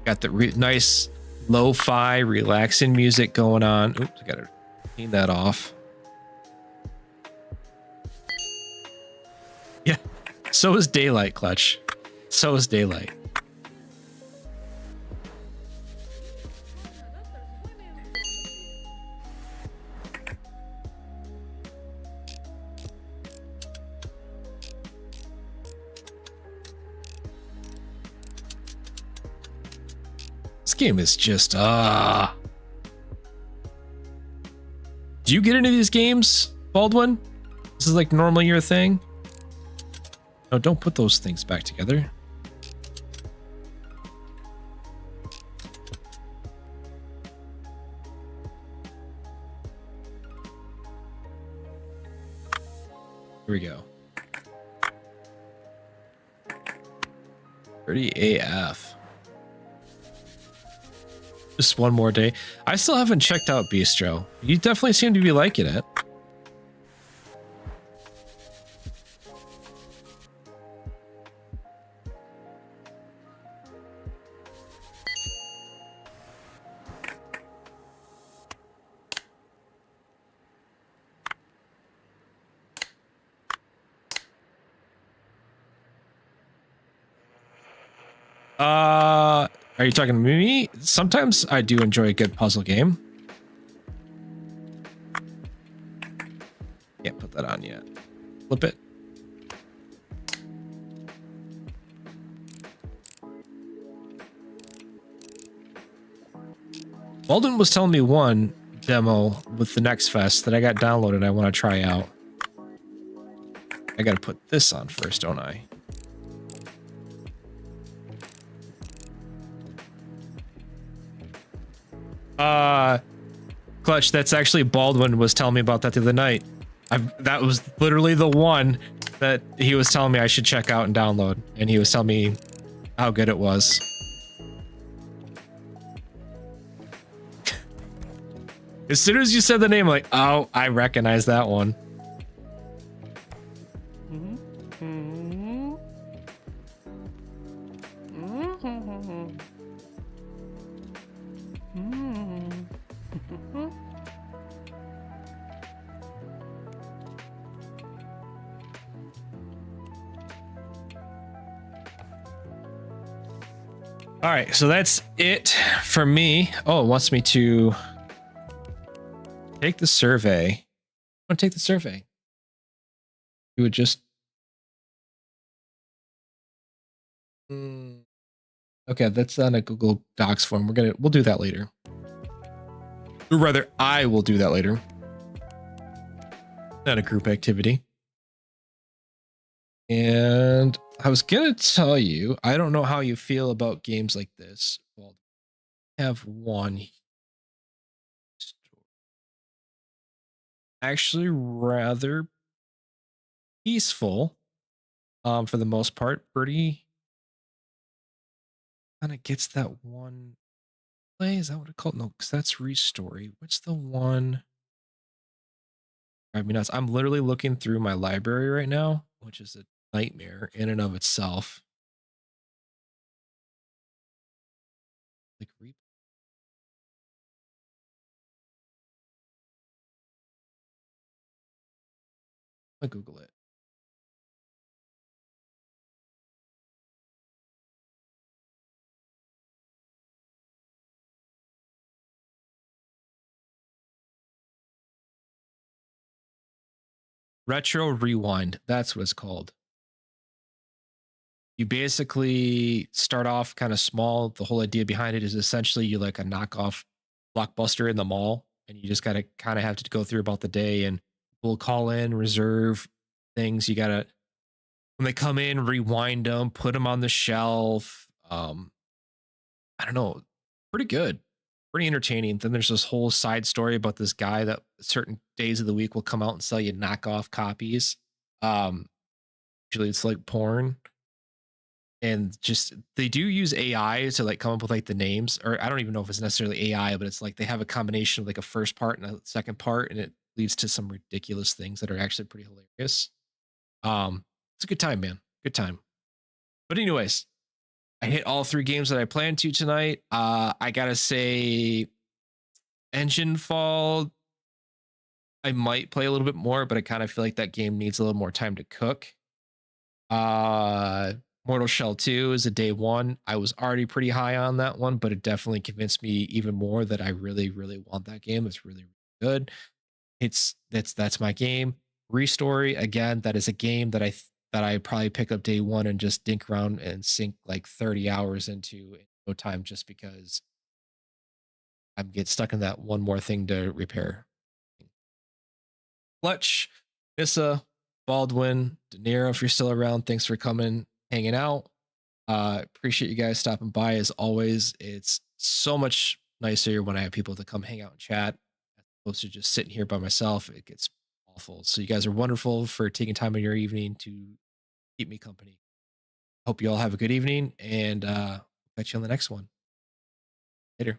Speaker 1: Got the nice lo-fi, relaxing music going on. Oops, I gotta clean that off. Yeah, so is daylight, Clutch. So is daylight. This game is just Do you get into these games, Baldwin? This is like normally your thing? No, don't put those things back together. Here we go. 30 AF. Just one more day. I still haven't checked out Bistro. You definitely seem to be liking it. Are you talking to me? Sometimes I do enjoy a good puzzle game. Can't put that on yet. Flip it. Walden was telling me one demo with the Next Fest that I got downloaded I want to try out. I got to put this on first, don't I? Clutch, that's actually Baldwin was telling me about that the other night. That was literally the one that he was telling me I should check out and download, and he was telling me how good it was. As soon as you said the name, I'm like, oh, I recognize that one. All right, so that's it for me. Oh, it wants me to take the survey. I want to take the survey. You would just. Okay, that's on a Google Docs form. We'll do that later. Or rather, I will do that later. Not a group activity. And I was gonna tell you, I don't know how you feel about games like this. Well, I have one actually rather peaceful, for the most part. Pretty kind of gets that one play. Is that what it called? No, because that's Restory. What's the one? I mean, I'm literally looking through my library right now, which is a nightmare in and of itself. Like, I'll Google it. Retro Rewind. That's what it's called. You basically start off kind of small. The whole idea behind it is essentially you like a knockoff Blockbuster in the mall, and you just gotta kind of have to go through about the day, and we'll call in, reserve things. You gotta, when they come in, rewind them, put them on the shelf. I don't know, pretty good, pretty entertaining. Then there's this whole side story about this guy that certain days of the week will come out and sell you knockoff copies. Um, Usually it's like porn, and just they do use AI to like come up with like the names, or I don't even know if it's necessarily AI, but it's like they have a combination of like a first part and a second part, and it leads to some ridiculous things that are actually pretty hilarious. It's a good time, man. Good time. But anyways, I hit all three games that I planned to tonight. I gotta say, Enginefall, I might play a little bit more, but I kind of feel like that game needs a little more time to cook. Uh Mortal Shell 2 is a day one. I was already pretty high on that one, but it definitely convinced me even more that I really, really want that game. It's really, really good. That's my game. Restory, again, that is a game that that I probably pick up day one and just dink around and sink like 30 hours into in no time, just because I'm get stuck in that one more thing to repair. Fletch, Nissa, Baldwin, De Niro, if you're still around, thanks for coming, hanging out. Appreciate you guys stopping by as always. It's so much nicer when I have people to come hang out and chat as opposed to just sitting here by myself. It gets awful. So you guys are wonderful for taking time in your evening to keep me company. Hope you all have a good evening, and catch you on the next one. Later.